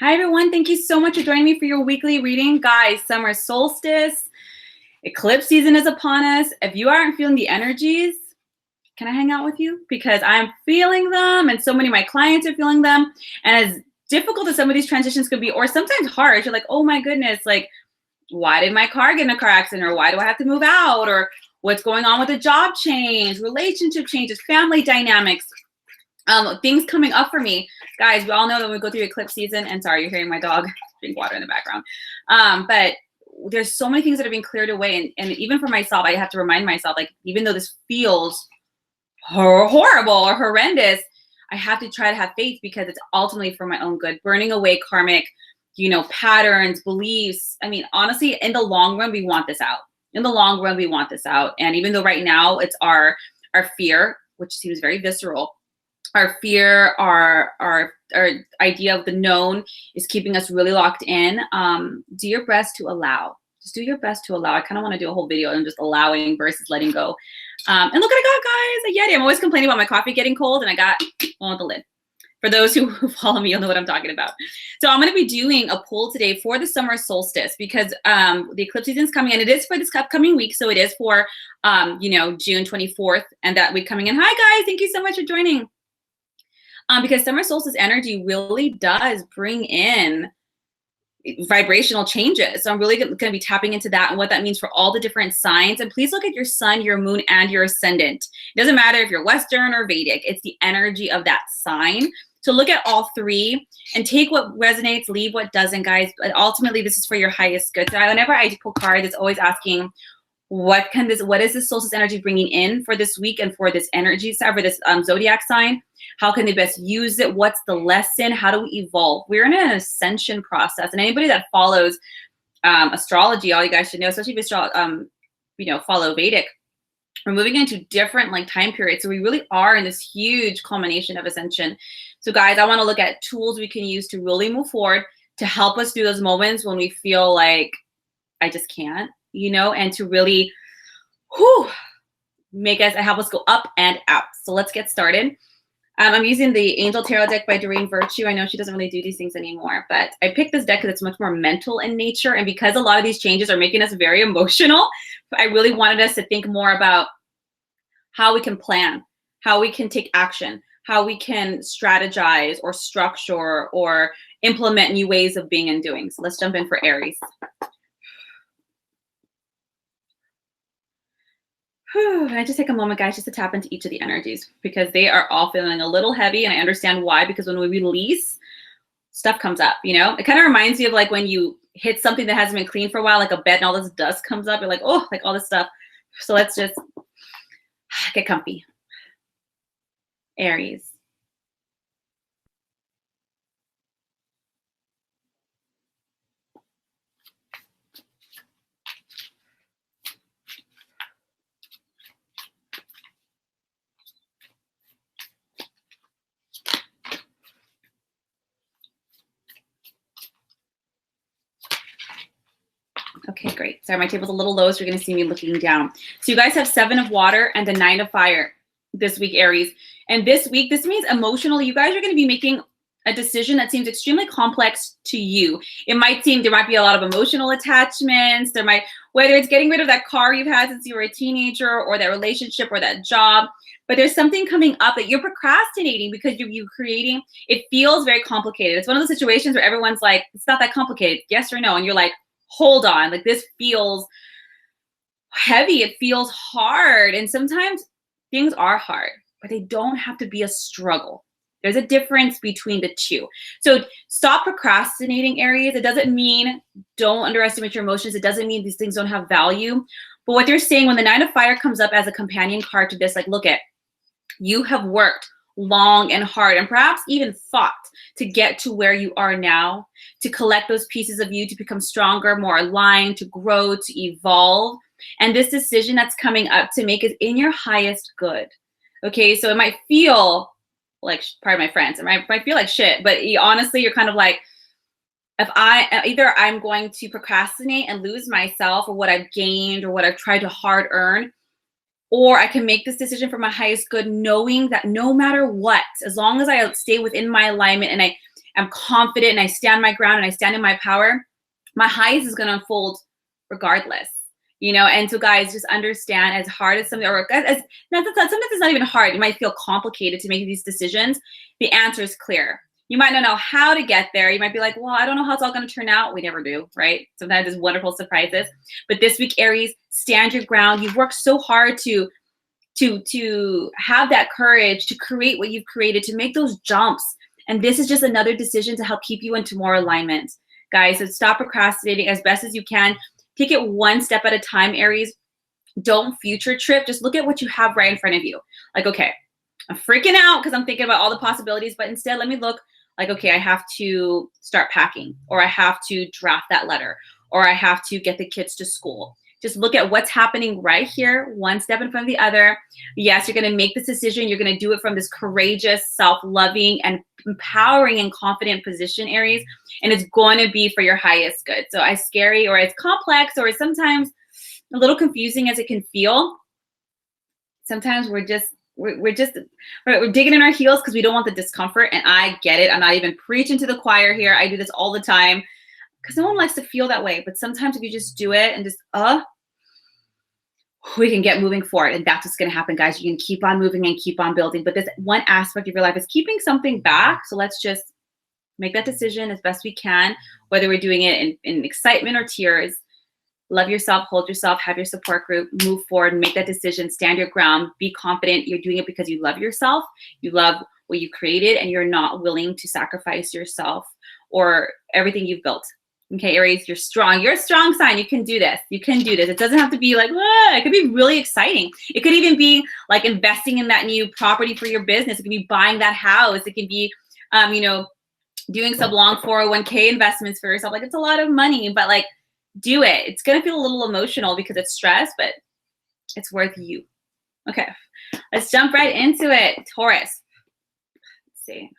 Hi, everyone. Thank you so much for joining me for your weekly reading. Guys, summer solstice, eclipse season is upon us. If you aren't feeling the energies, can I hang out with you? Because I'm feeling them, and so many of my clients are feeling them. And as difficult as some of these transitions could be, or sometimes harsh, you're like, oh my goodness, like, why did my car get in a car accident? Or why do I have to move out? Or what's going on with a job change, relationship changes, family dynamics, things coming up for me. Guys, we all know that we go through eclipse season, and sorry, you're hearing my dog drink water in the background. But there's so many things that are being cleared away. And even for myself, I have to remind myself, like, even though this feels horrible or horrendous, I have to try to have faith because it's ultimately for my own good. Burning away karmic, patterns, beliefs. I mean, honestly, in the long run, we want this out. In the long run, we want this out. And even though right now it's our fear, which seems very visceral, our fear, our idea of the known is keeping us really locked in. Do your best to allow. Just do your best to allow. I kind of want to do a whole video on just allowing versus letting go. And look what I got, guys, a Yeti. I'm always complaining about my coffee getting cold, and I got one with the lid. For those who follow me, you'll know what I'm talking about. So I'm going to be doing a poll today for the summer solstice because the eclipse season is coming, and it is for this upcoming week. So it is for, June 24th, and that week coming in. Hi, guys. Thank you so much for joining. Because summer solstice energy really does bring in vibrational changes. So I'm really going to be tapping into that and what that means for all the different signs. And please look at your sun, your moon, and your ascendant. It doesn't matter if you're Western or Vedic. It's the energy of that sign. So look at all three and take what resonates, leave what doesn't, guys. But ultimately, this is for your highest good. So whenever I pull cards, it's always asking, what is this solstice energy bringing in for this week and for this energy side, for this zodiac sign? How can they best use it? What's the lesson? How do we evolve? We're in an ascension process, and anybody that follows astrology, all you guys should know, especially if you follow Vedic, we're moving into different time periods. So we really are in this huge culmination of ascension. So guys, I want to look at tools we can use to really move forward to help us through those moments when we feel like I just can't. And to really help us go up and out. So let's get started. I'm using the Angel Tarot deck by Doreen Virtue. I know she doesn't really do these things anymore, but I picked this deck because it's much more mental in nature. And because a lot of these changes are making us very emotional, I really wanted us to think more about how we can plan, how we can take action, how we can strategize or structure or implement new ways of being and doing. So let's jump in for Aries. I just take a moment, guys, just to tap into each of the energies because they are all feeling a little heavy, and I understand why, because when we release, stuff comes up, It kind of reminds me of like when you hit something that hasn't been cleaned for a while, like a bed, and all this dust comes up. You're like, oh, like all this stuff. So let's just get comfy. Aries. Okay, great. Sorry, my table's a little low, so you're going to see me looking down. So you guys have 7 of water and the 9 of fire this week, Aries. And this week, this means emotionally, you guys are going to be making a decision that seems extremely complex to you. It might seem there might be a lot of emotional attachments. Whether it's getting rid of that car you've had since you were a teenager or that relationship or that job, but there's something coming up that you're procrastinating because you're creating, it feels very complicated. It's one of those situations where everyone's like, it's not that complicated, yes or no? And you're like, hold on, like this feels heavy. It feels hard. And sometimes things are hard, but they don't have to be a struggle. There's a difference between the two. So stop procrastinating, Aries. It doesn't mean don't underestimate your emotions. It doesn't mean these things don't have value. But what they're saying when the 9 of fire comes up as a companion card to this, like, look at, you have worked long and hard and perhaps even fought to get to where you are now, to collect those pieces of you, to become stronger, more aligned, to grow, to evolve. And this decision that's coming up to make is in your highest good. Okay, so it might feel like, pardon my friends, it might feel like shit, but honestly, you're kind of like, if either I'm going to procrastinate and lose myself or what I've gained or what I've tried to hard earn, or I can make this decision for my highest good, knowing that no matter what, as long as I stay within my alignment and am confident and I stand my ground and I stand in my power, my highest is going to unfold regardless. You know, and so guys, just understand, as hard as something, or sometimes it's not even hard. You might feel complicated to make these decisions. The answer is clear. You might not know how to get there. You might be like, well, I don't know how it's all going to turn out. We never do, right? Sometimes it's wonderful surprises. But this week, Aries, stand your ground. You've worked so hard to have that courage to create what you've created, to make those jumps. And this is just another decision to help keep you into more alignment. Guys, so stop procrastinating as best as you can. Take it one step at a time, Aries. Don't future trip. Just look at what you have right in front of you. Like, okay, I'm freaking out because I'm thinking about all the possibilities, but instead let me look like, okay, I have to start packing, or I have to draft that letter, or I have to get the kids to school. Just look at what's happening right here, one step in front of the other. Yes, you're going to make this decision. You're going to do it from this courageous, self-loving, and empowering and confident position, Aries. And it's going to be for your highest good. So as scary or as complex or as sometimes a little confusing as it can feel, sometimes we're digging in our heels because we don't want the discomfort. And I get it. I'm not even preaching to the choir here. I do this all the time because no one likes to feel that way. But sometimes if you just do it and just, we can get moving forward. And that's what's going to happen, guys. You can keep on moving and keep on building. But this one aspect of your life is keeping something back. So let's just make that decision as best we can, whether we're doing it in excitement or tears. Love yourself, hold yourself, have your support group, move forward, make that decision, stand your ground, be confident. You're doing it because you love yourself, you love what you created, and you're not willing to sacrifice yourself or everything you've built. Okay, Aries, you're strong. You're a strong sign. You can do this. You can do this. It doesn't have to be like, it could be really exciting. It could even be like investing in that new property for your business. It could be buying that house. It can be, doing some long 401k investments for yourself. Like, it's a lot of money, but like, do it. It's going to feel a little emotional because it's stress, but it's worth you. Okay, let's jump right into it. Taurus. Let's see.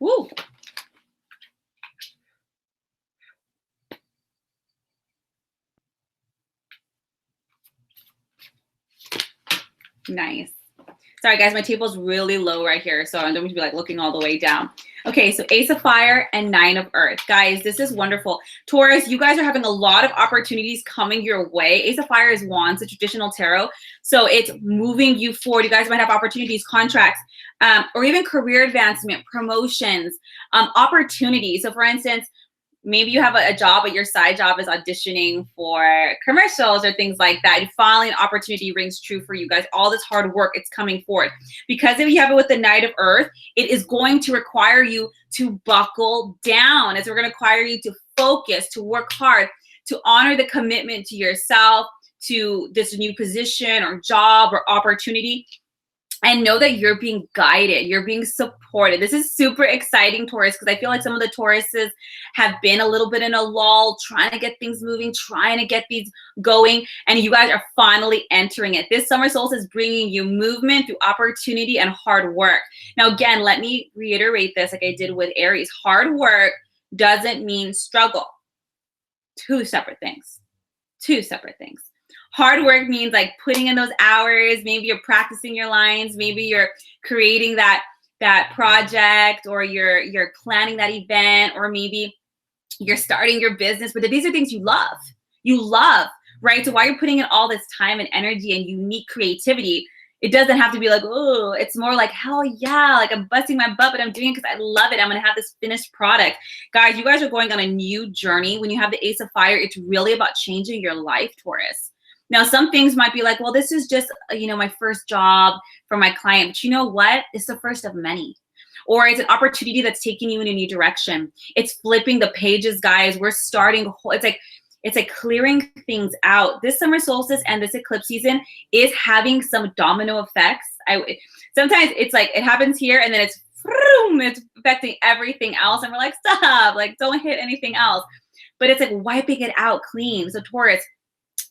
Woo. Nice. Sorry, guys, my table's really low right here, so I don't need to be like looking all the way down. Okay, so Ace of Fire and Nine of Earth. Guys, this is wonderful. Taurus, you guys are having a lot of opportunities coming your way. Ace of Fire is wands, the traditional tarot. So it's moving you forward. You guys might have opportunities, contracts, or even career advancement, promotions, opportunities. So for instance, maybe you have a job, but your side job is auditioning for commercials or things like that. And finally, an opportunity rings true for you guys. All this hard work, it's coming forward. Because if you have it with the Knight of Earth, it is going to require you to buckle down. It's going to require you to focus, to work hard, to honor the commitment to yourself, to this new position or job or opportunity. And know that you're being guided, you're being supported. This is super exciting, Taurus, because I feel like some of the Tauruses have been a little bit in a lull, trying to get things moving, trying to get these going, and you guys are finally entering it. This summer solstice is bringing you movement through opportunity and hard work. Now, again, let me reiterate this like I did with Aries. Hard work doesn't mean struggle. Two separate things. Two separate things. Hard work means like putting in those hours. Maybe you're practicing your lines. Maybe you're creating that project, or you're planning that event, or maybe you're starting your business. But these are things you love. You love, right? So while you're putting in all this time and energy and unique creativity, it doesn't have to be like, oh, it's more like, hell yeah, like I'm busting my butt, but I'm doing it because I love it. I'm going to have this finished product. Guys, you guys are going on a new journey. When you have the Ace of Fire, it's really about changing your life, Taurus. Now, some things might be like, well, this is just, my first job for my client. But you know what? It's the first of many. Or it's an opportunity that's taking you in a new direction. It's flipping the pages, guys. We're starting. It's like clearing things out. This summer solstice and this eclipse season is having some domino effects. Sometimes it's like it happens here and then it's affecting everything else. And we're like, stop, like don't hit anything else. But it's like wiping it out clean. So Taurus,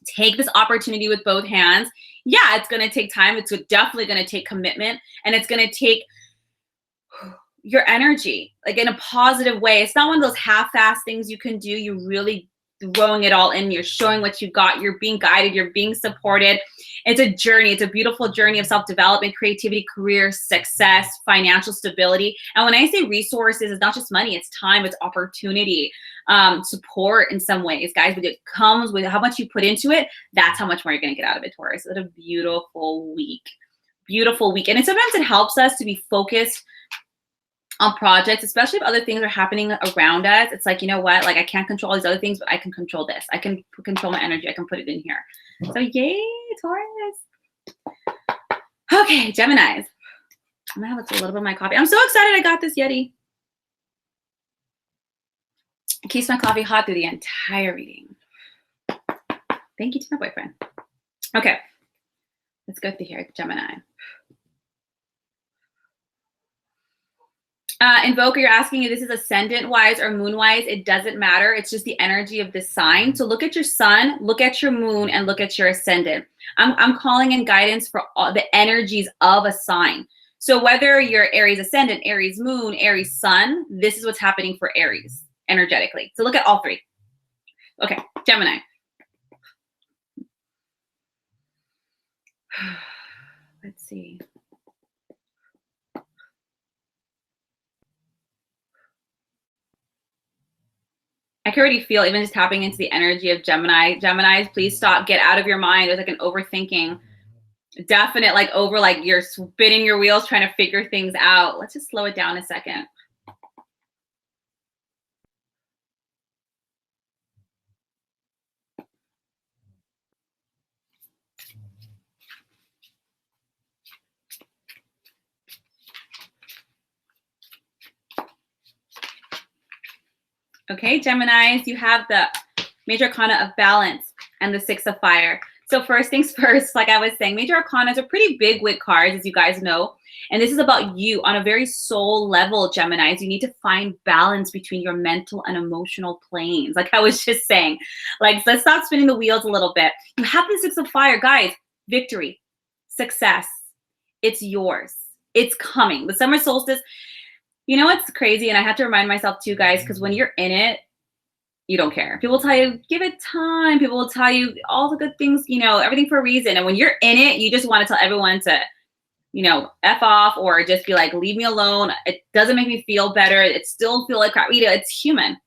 take this opportunity with both hands. Yeah, it's going to take time. It's definitely going to take commitment, and it's going to take your energy, like in a positive way. It's not one of those half-assed things you can do. You really throwing it all in. You're showing what you got. You're being guided. You're being supported. It's a journey. It's a beautiful journey of self-development, creativity, career, success, financial stability. And when I say resources, it's not just money. It's time. It's opportunity, support in some ways, guys. But it comes with how much you put into it. That's how much more you're going to get out of it, Taurus. It's a beautiful week. Beautiful week. And sometimes it helps us to be focused on projects, especially if other things are happening around us. It's like, you know what? Like, I can't control all these other things, but I can control this. I can control my energy. I can put it in here. So yay, Taurus. Okay, Geminis. I'm gonna have a little bit of my coffee. I'm so excited I got this Yeti. It keeps my coffee hot through the entire reading. Thank you to my boyfriend. Okay, let's go through here, Gemini. Invoker, you're asking if this is ascendant-wise or moon-wise. It doesn't matter. It's just the energy of the sign. So look at your sun, look at your moon, and look at your ascendant. I'm calling in guidance for all the energies of a sign. So whether you're Aries ascendant, Aries moon, Aries sun, this is what's happening for Aries energetically. So look at all three. Okay, Gemini. Let's see. I can already feel, even just tapping into the energy of Gemini. Geminis, please stop. Get out of your mind. There's like an overthinking. Definite, like like you're spinning your wheels trying to figure things out. Let's just slow it down a second. Okay, Geminis, you have the Major Arcana of Balance and the Six of Fire. So first things first, like I was saying, Major Arcanas are pretty big with cards, as you guys know. And this is about you on a very soul level, Geminis. You need to find balance between your mental and emotional planes. Like I was just saying, like, let's stop spinning the wheels a little bit. You have the Six of Fire, guys. Victory, success, it's yours. It's coming. The summer solstice. You know what's crazy? And I have to remind myself too, guys, because when you're in it, you don't care. People tell you, give it time. People will tell you all the good things, you know, everything for a reason. And when you're in it, you just want to tell everyone to, you know, F off or just be like, leave me alone. It doesn't make me feel better. It still feel like crap. You know, it's human.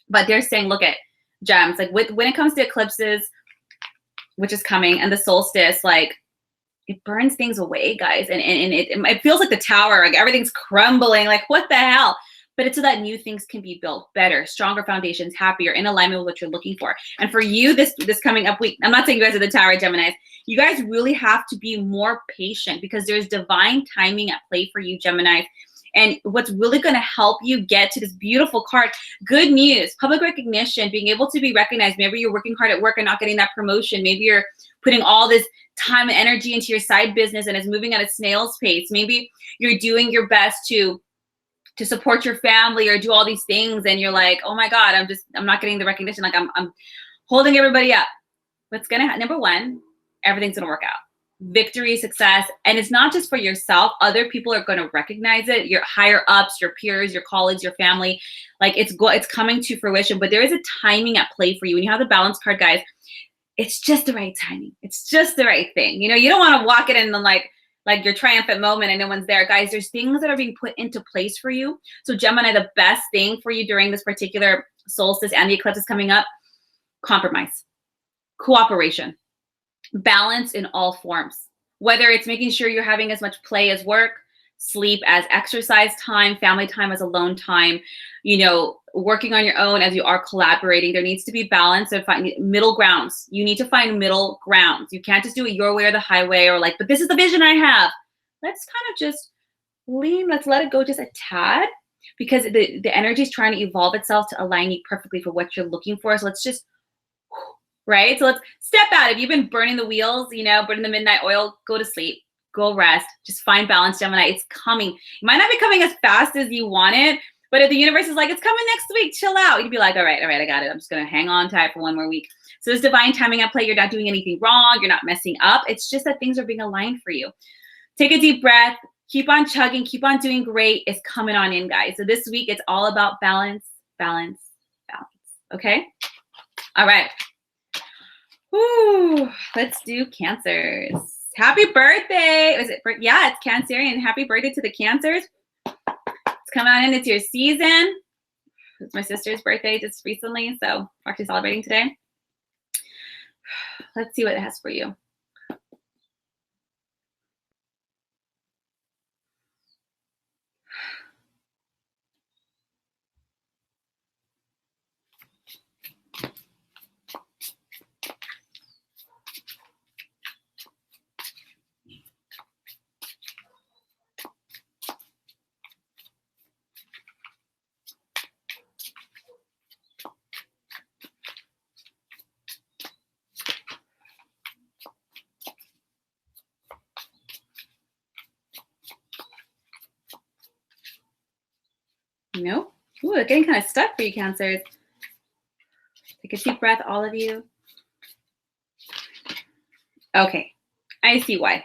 But they're saying, look at gems. Like when it comes to eclipses, which is coming, and the solstice, like, it burns things away, guys. And it feels like the tower, like everything's crumbling, like what the hell? But it's so that new things can be built better, stronger foundations, happier, in alignment with what you're looking for. And for you, this coming up week, I'm not saying you guys are the tower, Geminis. You guys really have to be more patient because there's divine timing at play for you, Geminis. And what's really going to help you get to this beautiful card, good news, public recognition, being able to be recognized. Maybe you're working hard at work and not getting that promotion. Maybe you're putting all this time and energy into your side business and it's moving at a snail's pace. Maybe you're doing your best to support your family or do all these things and you're like, oh my God, I'm not getting the recognition. Like I'm holding everybody up. What's going to happen? Number one, everything's going to work out. Victory, success. And it's not just for yourself. Other people are going to recognize it. Your higher ups, your peers, your colleagues, your family, like it's coming to fruition, but there is a timing at play for you. When you have the balance card, guys, it's just the right timing. It's just the right thing. You know, you don't want to walk it in and like your triumphant moment and no one's there. Guys, there's things that are being put into place for you. So Gemini, the best thing for you during this particular solstice and the eclipse is coming up, compromise, cooperation, balance in all forms. Whether it's making sure you're having as much play as work, sleep as exercise time, family time as alone time, you know, working on your own as you are collaborating. There needs to be balance and find middle grounds. You need to find middle grounds. You can't just do it your way or the highway or like, but this is the vision I have. Let's kind of just lean. Let's let it go just a tad because the energy is trying to evolve itself to align you perfectly for what you're looking for. So let's just, right? So let's step out. If you've been burning the wheels, you know, burning the midnight oil, go to sleep. Go rest. Just find balance, Gemini. It's coming. It might not be coming as fast as you want it, but if the universe is like, it's coming next week, chill out. You'd be like, all right, I got it. I'm just going to hang on tight for one more week. So there's divine timing at play. You're not doing anything wrong. You're not messing up. It's just that things are being aligned for you. Take a deep breath. Keep on chugging, keep on doing great. It's coming on in, guys. So this week, it's all about balance, balance, balance. Okay? All right. Woo. Let's do Cancers. Happy birthday. Is it? Yeah, it's Cancerian. Happy birthday to the Cancers. It's coming on in. It's your season. It's my sister's birthday just recently, so we're actually celebrating today. Let's see what it has for you. Nope. Ooh, it's getting kind of stuck for you, Cancers. Take a deep breath, all of you. Okay, I see why.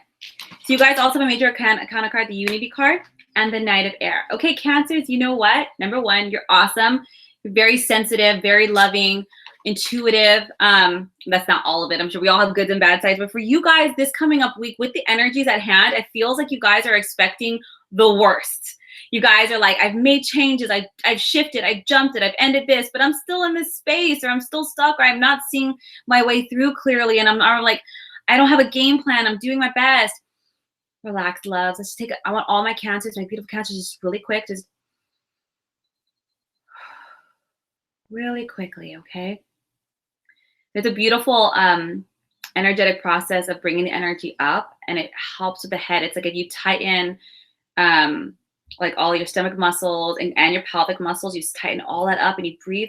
So you guys also have a major arcana card, the Unity card, and the Knight of Air. Okay, Cancers, you know what? Number one, you're awesome. You're very sensitive, very loving, intuitive. That's not all of it. I'm sure we all have good and bad sides. But for you guys, this coming up week, with the energies at hand, it feels like you guys are expecting the worst. You guys are like, I've made changes, I've shifted, I've jumped it, I've ended this, but I'm still in this space, or I'm still stuck, or I'm not seeing my way through clearly, and I'm like, I don't have a game plan, I'm doing my best. Relax, loves. Let's take I want all my Cancers, my beautiful Cancers, just really quick, just really quickly, okay? There's a beautiful energetic process of bringing the energy up, and it helps with the head. It's like if you tighten like all your stomach muscles and your pelvic muscles, you just tighten all that up and you breathe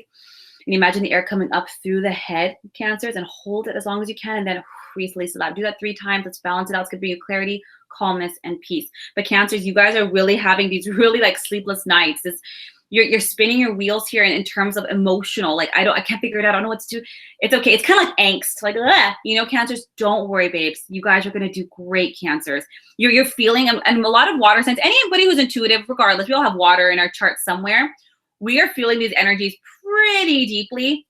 and you imagine the air coming up through the head, Cancers, and hold it as long as you can, and then release it out. Do that 3 times. Let's balance it out. It's going to bring you clarity, calmness, and peace. But Cancers, you guys are really having these really like sleepless nights. You're spinning your wheels here in terms of emotional, like I can't figure it out, I don't know what to do. It's okay. It's kind of like angst, like, you know, Cancers, don't worry, babes. You guys are going to do great, Cancers. You're feeling, and a lot of water signs, anybody who's intuitive, regardless, we all have water in our chart somewhere. We are feeling these energies pretty deeply.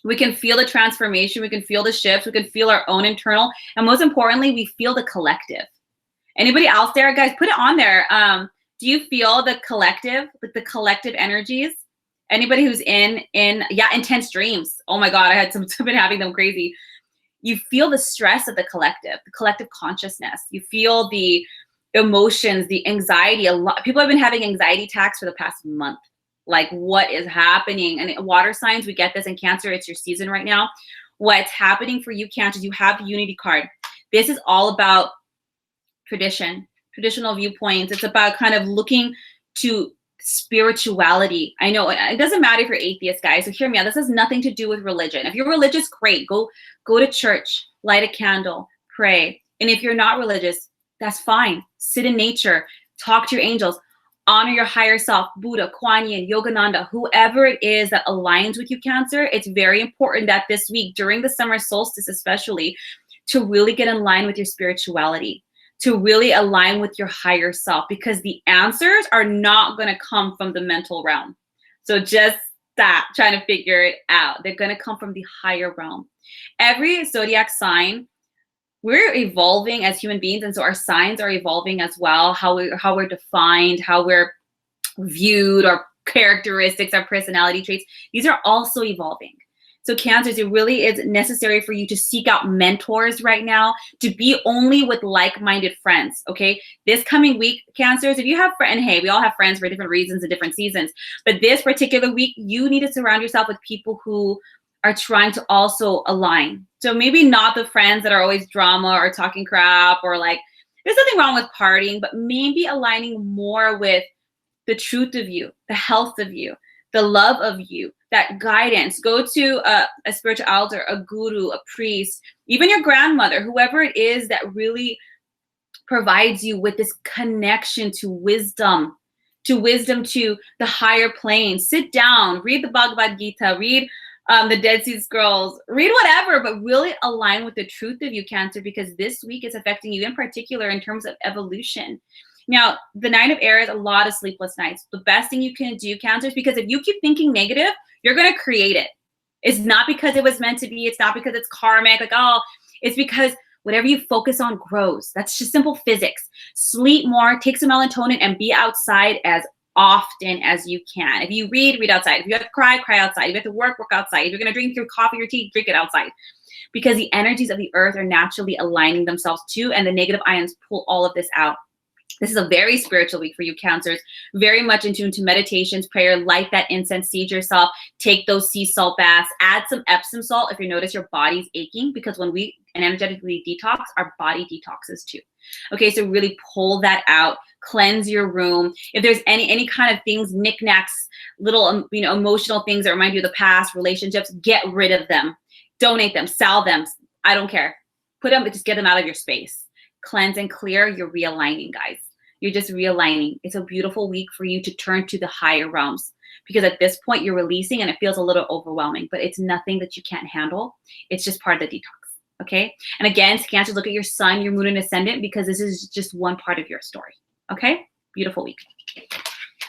We can feel the transformation. We can feel the shifts. We can feel our own internal, and most importantly, we feel the collective. Anybody else there, guys, put it on there. Do you feel the collective, like the collective energies? Anybody who's in intense dreams? Oh my God, I've been having them crazy. You feel the stress of the collective consciousness. You feel the emotions, the anxiety. A lot people have been having anxiety attacks for the past month. Like, what is happening? And water signs, we get this in Cancer. It's your season right now. What's happening for you, Cancer? You have the Unity card. This is all about traditional viewpoints. It's about kind of looking to spirituality. I know it doesn't matter if you're atheist, guys, so hear me out. This has nothing to do with religion. If you're religious, great. Go to church, light a candle, pray. And if you're not religious, that's fine. Sit in nature, talk to your angels, honor your higher self, Buddha, Kuan Yin, Yogananda, whoever it is that aligns with you, Cancer. It's very important that this week, during the summer solstice especially, to really get in line with your spirituality, to really align with your higher self, because the answers are not going to come from the mental realm. So just stop trying to figure it out. They're going to come from the higher realm. Every zodiac sign, we're evolving as human beings, and so our signs are evolving as well. How we're defined, how we're viewed, our characteristics, our personality traits, these are also evolving. So Cancers, it really is necessary for you to seek out mentors right now, to be only with like-minded friends, okay? This coming week, Cancers, if you have friends, and hey, we all have friends for different reasons and different seasons, but this particular week, you need to surround yourself with people who are trying to also align. So maybe not the friends that are always drama or talking crap, or like, there's nothing wrong with partying, but maybe aligning more with the truth of you, the health of you, the love of you, that guidance. Go to a spiritual elder, a guru, a priest, even your grandmother, whoever it is that really provides you with this connection to wisdom, to the higher plane. Sit down, read the Bhagavad Gita, read the Dead Sea Scrolls, read whatever, but really align with the truth of you, Cancer, because this week is affecting you in particular in terms of evolution. Now, the 9 of Air is a lot of sleepless nights. The best thing you can do, Cancers, because if you keep thinking negative, you're going to create it. It's not because it was meant to be. It's not because it's karmic. Like, oh, it's because whatever you focus on grows. That's just simple physics. Sleep more, take some melatonin, and be outside as often as you can. If you read outside. If you have to cry outside. If you have to work outside. If you're going to drink your coffee or tea, drink it outside. Because the energies of the earth are naturally aligning themselves too, and the negative ions pull all of this out. This is a very spiritual week for you, Cancers. Very much in tune to meditations, prayer, light that incense, seed yourself, take those sea salt baths, add some Epsom salt if you notice your body's aching, because when we energetically detox, our body detoxes too. Okay, so really pull that out, cleanse your room. If there's any kind of things, knickknacks, little emotional things that remind you of the past, relationships, get rid of them. Donate them, sell them. I don't care. Put them, just get them out of your space. Cleanse and clear. You're realigning, guys. You're just realigning. It's a beautiful week for you to turn to the higher realms, because at this point you're releasing and it feels a little overwhelming, but it's nothing that you can't handle. It's just part of the detox. Okay. And again, Cancers, look at your sun, your moon, and ascendant, because this is just one part of your story. Okay. Beautiful week.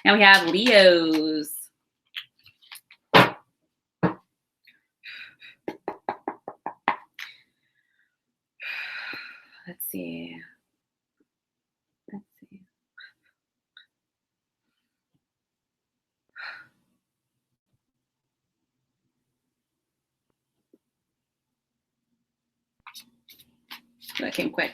Now we have Leos. Let's see. That came quick.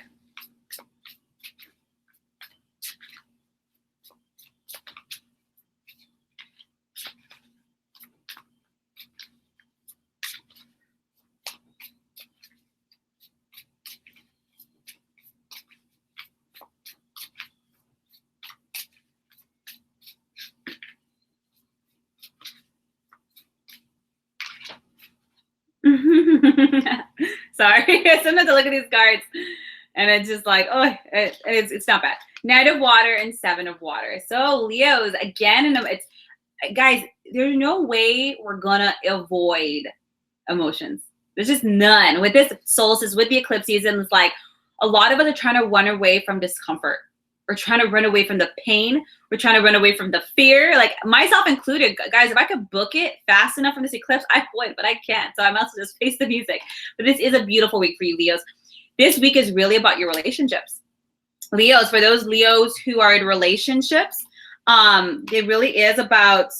Sorry, sometimes I look at these cards and it's just like, oh, it's not bad. Knight of Water and 7 of Water. So Leos, again, and it's, guys, there's no way we're gonna avoid emotions. There's just none. With this solstice, with the eclipse season, it's like a lot of us are trying to run away from discomfort. We're trying to run away from the pain. We're trying to run away from the fear, like myself included. Guys, if I could book it fast enough from this eclipse, I would, but I can't. So I must just face the music. But this is a beautiful week for you, Leos. This week is really about your relationships. Leos, for those Leos who are in relationships, it really is about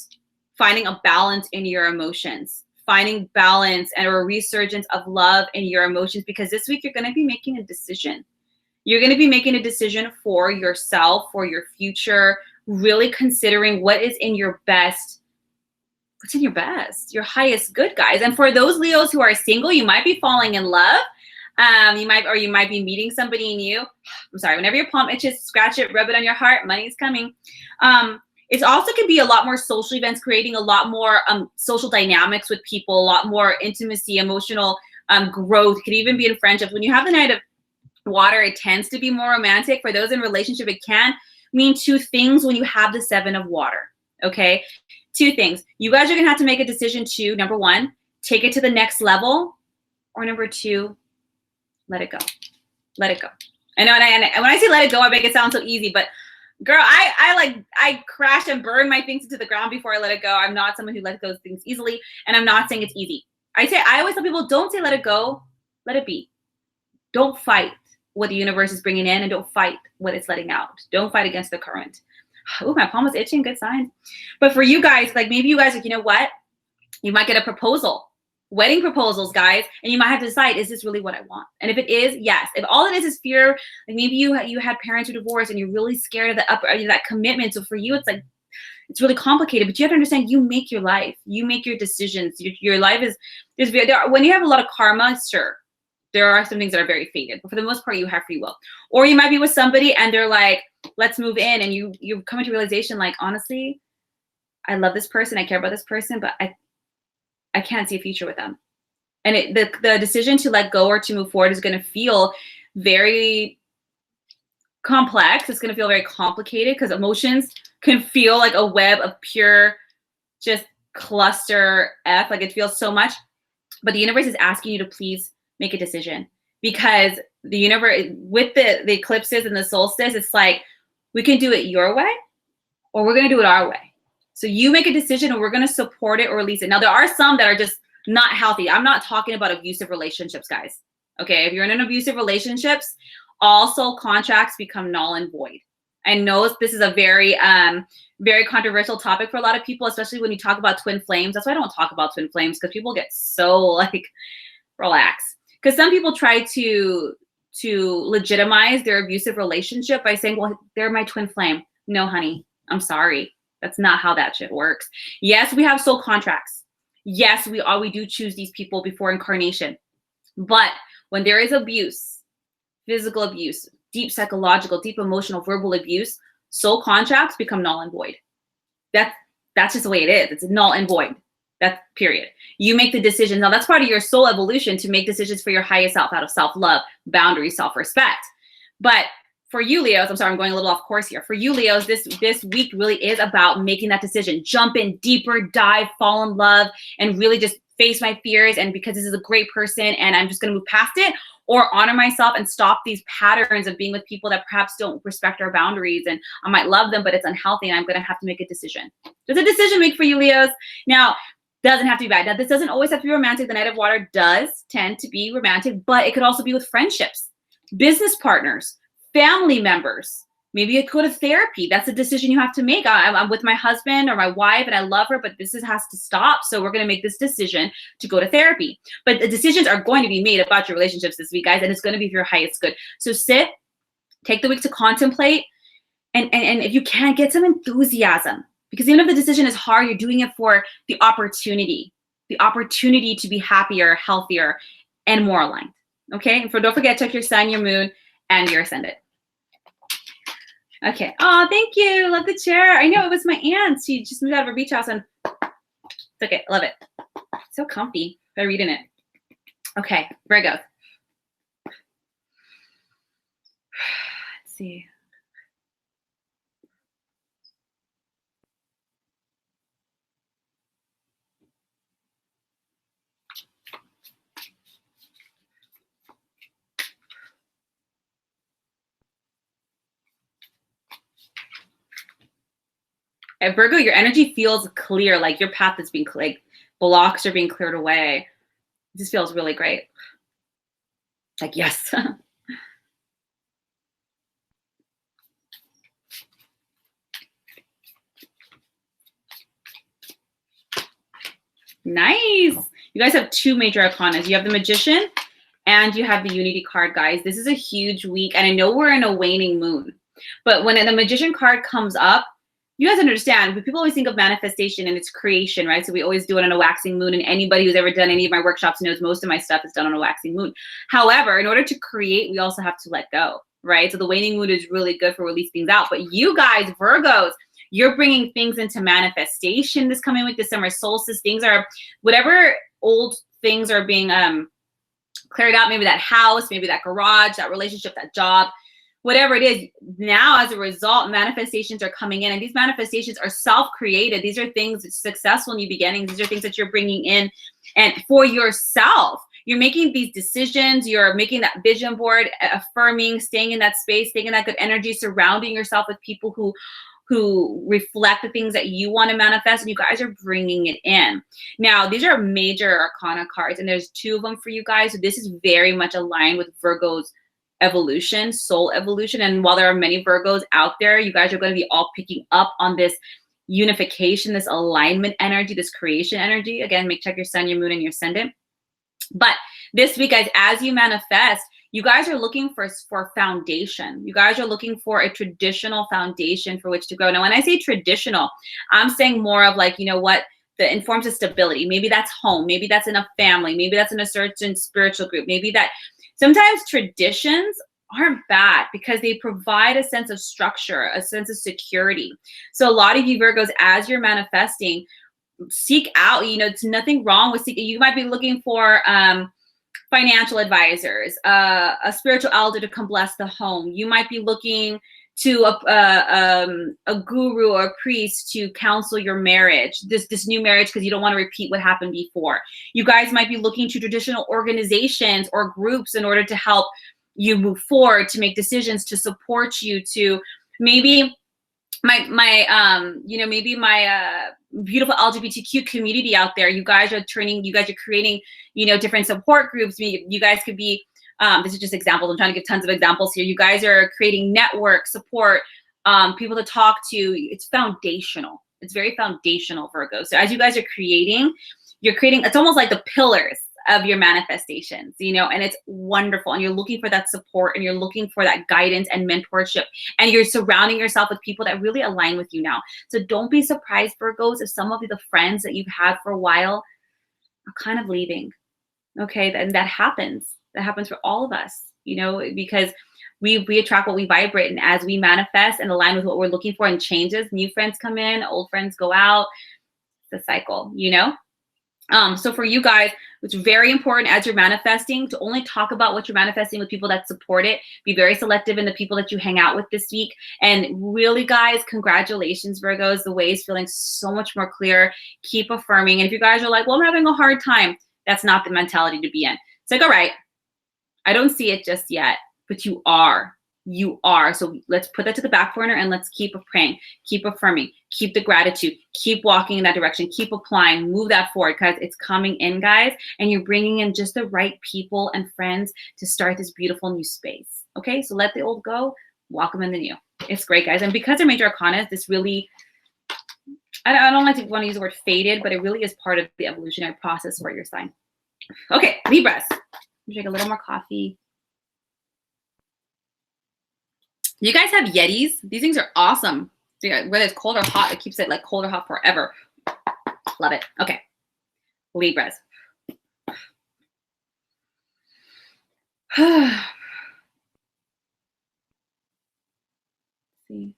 finding a balance in your emotions, finding balance and a resurgence of love in your emotions, because this week you're going to be making a decision. You're going to be making a decision for yourself, for your future, really considering what is in your best, what's in your best, your highest good, guys. And for those Leos who are single, you might be falling in love. You might be meeting somebody new. I'm sorry, whenever your palm itches, scratch it, rub it on your heart, money's coming. It also can be a lot more social events, creating a lot more social dynamics with people, a lot more intimacy, emotional growth. It could even be in friendships. When you have the Knight of Water, it tends to be more romantic. For those in relationship, it can mean 2 things when you have the 7 of Water. Okay, 2 things. You guys are gonna have to make a decision to, number 1, take it to the next level, or number 2, let it go. Let it go. I know, and when I say let it go, I make it sound so easy, but girl, I crash and burn my things into the ground before I let it go. I'm not someone who lets go of things easily, and I'm not saying it's easy. I always tell people, don't say let it go, let it be. Don't fight what the universe is bringing in, and don't fight what it's letting out. Don't fight against the current. Oh, my palm was itching, good sign. But for you guys, like maybe you guys, like, you know what? You might get a proposal, wedding proposals, guys, and you might have to decide, is this really what I want? And if it is, yes. If all it is fear, like maybe you had parents who divorced and you're really scared of that commitment. So for you, it's like, it's really complicated, but you have to understand, you make your life, you make your decisions. Your life is, when you have a lot of karma, sure, there are some things that are very fated, but for the most part, you have free will. Or you might be with somebody and they're like, let's move in, and you come into realization, like, honestly, I love this person, I care about this person, but I can't see a future with them. And the decision to let go or to move forward is going to feel very complex. It's going to feel very complicated, because emotions can feel like a web of pure just cluster F. Like, it feels so much, but the universe is asking you to please make a decision, because the universe, with the eclipses and the solstice, it's like We can do it your way, or we're going to do it our way. So you make a decision and we're going to support it or release it. Now, there are some that are just not healthy. I'm not talking about abusive relationships, guys. Okay, if you're in an abusive relationships, all soul contracts become null and void. I know this is a very, very controversial topic for a lot of people, especially when you talk about twin flames. That's why I don't talk about twin flames, because people get so like, relax. Because some people try to legitimize their abusive relationship by saying, well, they're my twin flame. No, honey, I'm sorry. That's not how that shit works. Yes, we have soul contracts. Yes, we do choose these people before incarnation. But when there is abuse, physical abuse, deep psychological, deep emotional, verbal abuse, soul contracts become null and void. That's just the way it is. It's null and void. That's period. You make the decision. Now, that's part of your soul evolution, to make decisions for your highest self out of self-love, boundaries, self-respect. But for you, Leos, I'm sorry, I'm going a little off course here. For you, Leos, this week really is about making that decision. Jump in deeper, dive, fall in love, and really just face my fears. And because this is a great person and I'm just going to move past it, or honor myself and stop these patterns of being with people that perhaps don't respect our boundaries. And I might love them, but it's unhealthy and I'm going to have to make a decision. There's a decision make for you, Leos. Now, doesn't have to be bad. Now, this doesn't always have to be romantic. The Knight of Water does tend to be romantic, but it could also be with friendships, business partners, family members. Maybe you go to therapy. That's a decision you have to make. I'm with my husband or my wife and I love her, but this has to stop. So we're going to make this decision to go to therapy. But the decisions are going to be made about your relationships this week, guys, and it's going to be for your highest good. So sit, take the week to contemplate, and if you can, get some enthusiasm. Because even if the decision is hard, you're doing it for the opportunity to be happier, healthier, and more aligned. Okay? And don't forget, check your sun, your moon, and your ascendant. Okay. Oh, thank you. Love the chair. I know it was my aunt. She just moved out of her beach house and took it. Love it. So comfy. By reading it. Okay. Virgo. Let's see. At Virgo, your energy feels clear, like your path is being cleared, blocks are being cleared away. It just feels really great. Like, yes. Nice. You guys have two major arcanas. You have the Magician and you have the Unity card, guys. This is a huge week. And I know we're in a waning moon, but when the Magician card comes up, you guys understand, people always think of manifestation and its creation, right? So we always do it on a waxing moon, and anybody who's ever done any of my workshops knows most of my stuff is done on a waxing moon. However, in order to create, we also have to let go, right? So the waning moon is really good for releasing things out. But you guys, Virgos, you're bringing things into manifestation this coming week, this summer solstice. Things are, whatever old things are being cleared out, maybe that house, maybe that garage, that relationship, that job, whatever it is, now as a result, manifestations are coming in, and these manifestations are self-created. These are things, successful new beginnings. These are things that you're bringing in, and for yourself, you're making these decisions. You're making that vision board, affirming, staying in that space, staying in that good energy, surrounding yourself with people who reflect the things that you want to manifest, and you guys are bringing it in. Now, these are major arcana cards, and there's two of them for you guys. So this is very much aligned with Virgo's evolution, soul evolution. And while there are many Virgos out there, you guys are going to be all picking up on this unification, this alignment energy, this creation energy. Again, check your sun, your moon, and your ascendant. But this week, guys, as you manifest, you guys are looking for foundation. You guys are looking for a traditional foundation for which to grow. Now, when I say traditional, I'm saying more of like, you know what, that informs of stability. Maybe that's home. Maybe that's in a family. Maybe that's in a certain spiritual group. Maybe that sometimes traditions aren't bad because they provide a sense of structure, a sense of security. So a lot of you Virgos, as you're manifesting, seek out, it's nothing wrong with seeking. You might be looking for financial advisors, a spiritual elder to come bless the home. You might be looking to a guru or a priest to counsel your marriage, this new marriage, because you don't want to repeat what happened before. You guys might be looking to traditional organizations or groups in order to help you move forward, to make decisions, to support you, to Maybe maybe my beautiful LGBTQ community out there, you guys are creating, different support groups. You guys could be, this is just examples. I'm trying to give tons of examples here. You guys are creating network support, people to talk to. It's foundational. It's very foundational, Virgo. So as you guys are creating, it's almost like the pillars of your manifestations, and it's wonderful. And you're looking for that support, and you're looking for that guidance and mentorship, and you're surrounding yourself with people that really align with you now. So don't be surprised, Virgos, if some of the friends that you've had for a while are kind of leaving. Okay, and that happens. That happens for all of us, because we attract what we vibrate, and as we manifest and align with what we're looking for and changes, new friends come in, old friends go out. The cycle, So for you guys, it's very important as you're manifesting to only talk about what you're manifesting with people that support it. Be very selective in the people that you hang out with this week. And really, guys, congratulations, Virgos. The way is feeling so much more clear. Keep affirming. And if you guys are like, well, I'm having a hard time, that's not the mentality to be in. It's like, all right, I don't see it just yet, but you are. You are. So let's put that to the back burner and let's keep praying, keep affirming, keep the gratitude, keep walking in that direction, keep applying, move that forward, because it's coming in, guys, and you're bringing in just the right people and friends to start this beautiful new space. Okay, so let the old go, welcome in the new. It's great, guys. And because they're major arcana, this really, I don't like to want to use the word faded, but it really is part of the evolutionary process for your sign. Okay, Libras. Drink a little more coffee. You guys have Yetis. These things are awesome. So whether it's cold or hot, it keeps it like cold or hot forever. Love it. Okay. Libras. See. You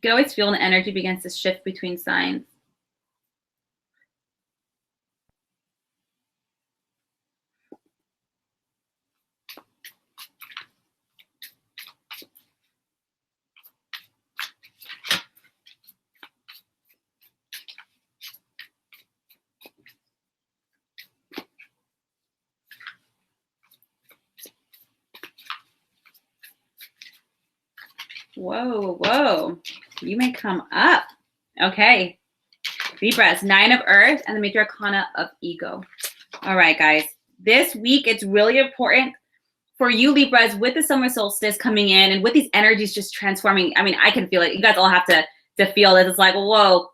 can always feel an energy begins to shift between signs. Whoa. You may come up. Okay. Libras, 9 of Earth and the major arcana of Ego. All right, guys. This week, it's really important for you, Libras, with the summer solstice coming in and with these energies just transforming. I mean, I can feel it. You guys all have to feel it. It's like, whoa.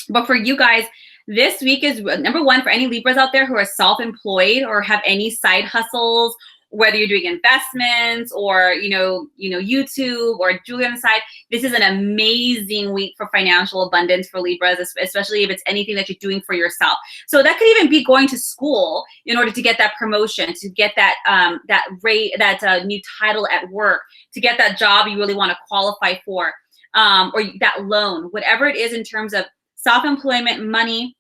But for you guys, this week is number one for any Libras out there who are self-employed or have any side hustles, whether you're doing investments or, YouTube or jewelry on the side. This is an amazing week for financial abundance for Libras, especially if it's anything that you're doing for yourself. So that could even be going to school in order to get that promotion, to get that new title at work, to get that job you really want to qualify for, or that loan, whatever it is in terms of self-employment, money,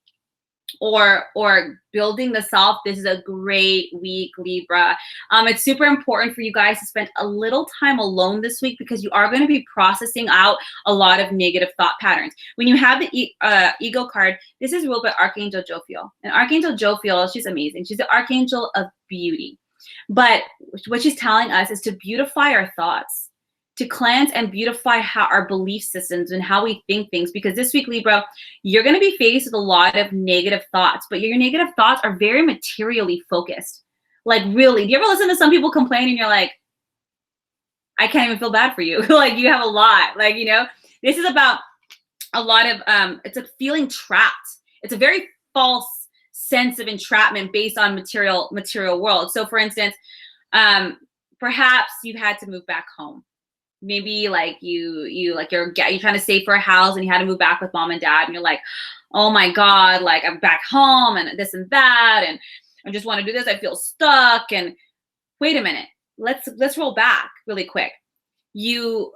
or building the self. This is a great week, Libra. It's super important for you guys to spend a little time alone this week because you are going to be processing out a lot of negative thought patterns. When you have the ego card, this is ruled by Archangel Jophiel. And Archangel Jophiel, she's amazing. She's the archangel of beauty. But what she's telling us is to beautify our thoughts, to cleanse and beautify our belief systems and how we think things. Because this week, Libra, you're going to be faced with a lot of negative thoughts, but your negative thoughts are very materially focused. Like, really, do you ever listen to some people complain and you're like, I can't even feel bad for you. Like, you have a lot. Like, this is about a lot of, it's a feeling trapped. It's a very false sense of entrapment based on material world. So for instance, perhaps you've had to move back home. Maybe like you're trying to save for a house and you had to move back with mom and dad and you're like, oh my God, like I'm back home and this and that. And I just want to do this. I feel stuck. And wait a minute, let's roll back really quick. You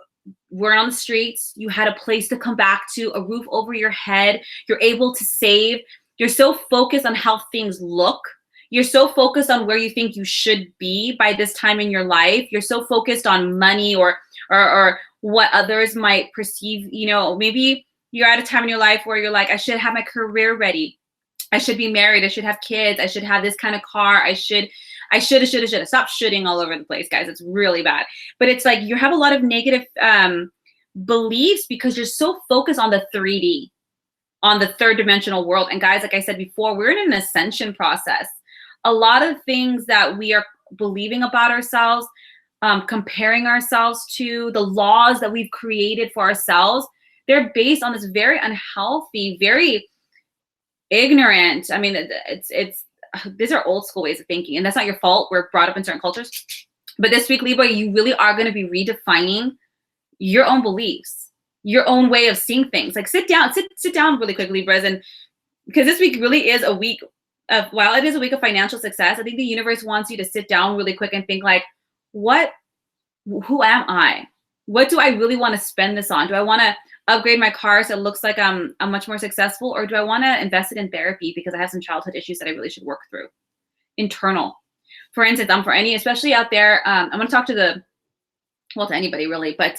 were on the streets. You had a place to come back to, a roof over your head. You're able to save. You're so focused on how things look. You're so focused on where you think you should be by this time in your life. You're so focused on money or what others might perceive. Maybe you're at a time in your life where you're like, I should have my career ready. I should be married. I should have kids. I should have this kind of car. I should I shoulda. Stop shoulding all over the place, guys. It's really bad. But it's like you have a lot of negative beliefs because you're so focused on the 3D, on the third dimensional world. And guys, like I said before, we're in an ascension process. A lot of things that we are believing about ourselves, comparing ourselves to, the laws that we've created for ourselves, they're based on this very unhealthy, very ignorant. I mean, these are old school ways of thinking, and that's not your fault. We're brought up in certain cultures. But this week, Libra, you really are going to be redefining your own beliefs, your own way of seeing things. Like sit down really quick, Libras, and because this week really is a week of, while it is a week of financial success, I think the universe wants you to sit down really quick and think like, who am I? What do I really want to spend this on? Do I want to upgrade my car so it looks like I'm much more successful, or do I want to invest it in therapy because I have some childhood issues that I really should work through? Internal. For instance, for any, especially out there, I'm going to talk to to anybody really, but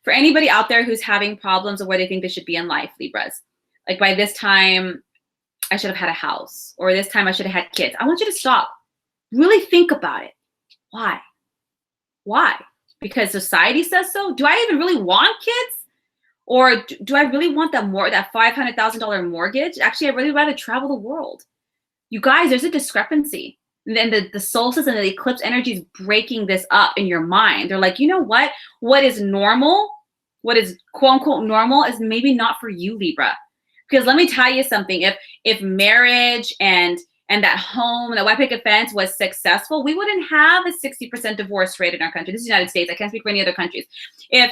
for anybody out there who's having problems of where they think they should be in life, Libras, like by this time I should have had a house, or this time I should have had kids. I want you to stop. Really think about it. Why? Why? Because society says so? Do I even really want kids? Or do I really want that $500,000 mortgage? Actually, I'd really rather travel the world. You guys, there's a discrepancy. And then the solstice and the eclipse energy is breaking this up in your mind. They're like, you know what? What is normal, what is quote unquote normal, is maybe not for you, Libra. Because let me tell you something. If marriage and that home and the white picket fence was successful, we wouldn't have a 60% divorce rate in our country. This is the United States. I can't speak for any other countries. If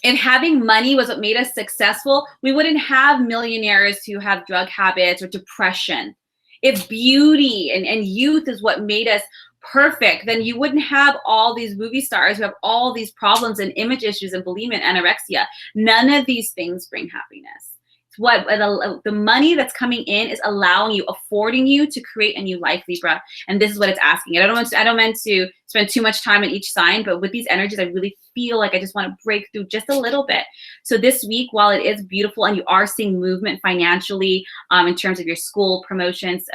having money was what made us successful, we wouldn't have millionaires who have drug habits or depression. If beauty and youth is what made us perfect, then you wouldn't have all these movie stars who have all these problems and image issues and bulimia and anorexia. None of these things bring happiness. What the money that's coming in is allowing you, affording you to create a new life, Libra. And this is what it's asking. I don't meant to spend too much time on each sign, but with these energies, I really feel like I just want to break through just a little bit. So this week, while it is beautiful and you are seeing movement financially in terms of your school promotions,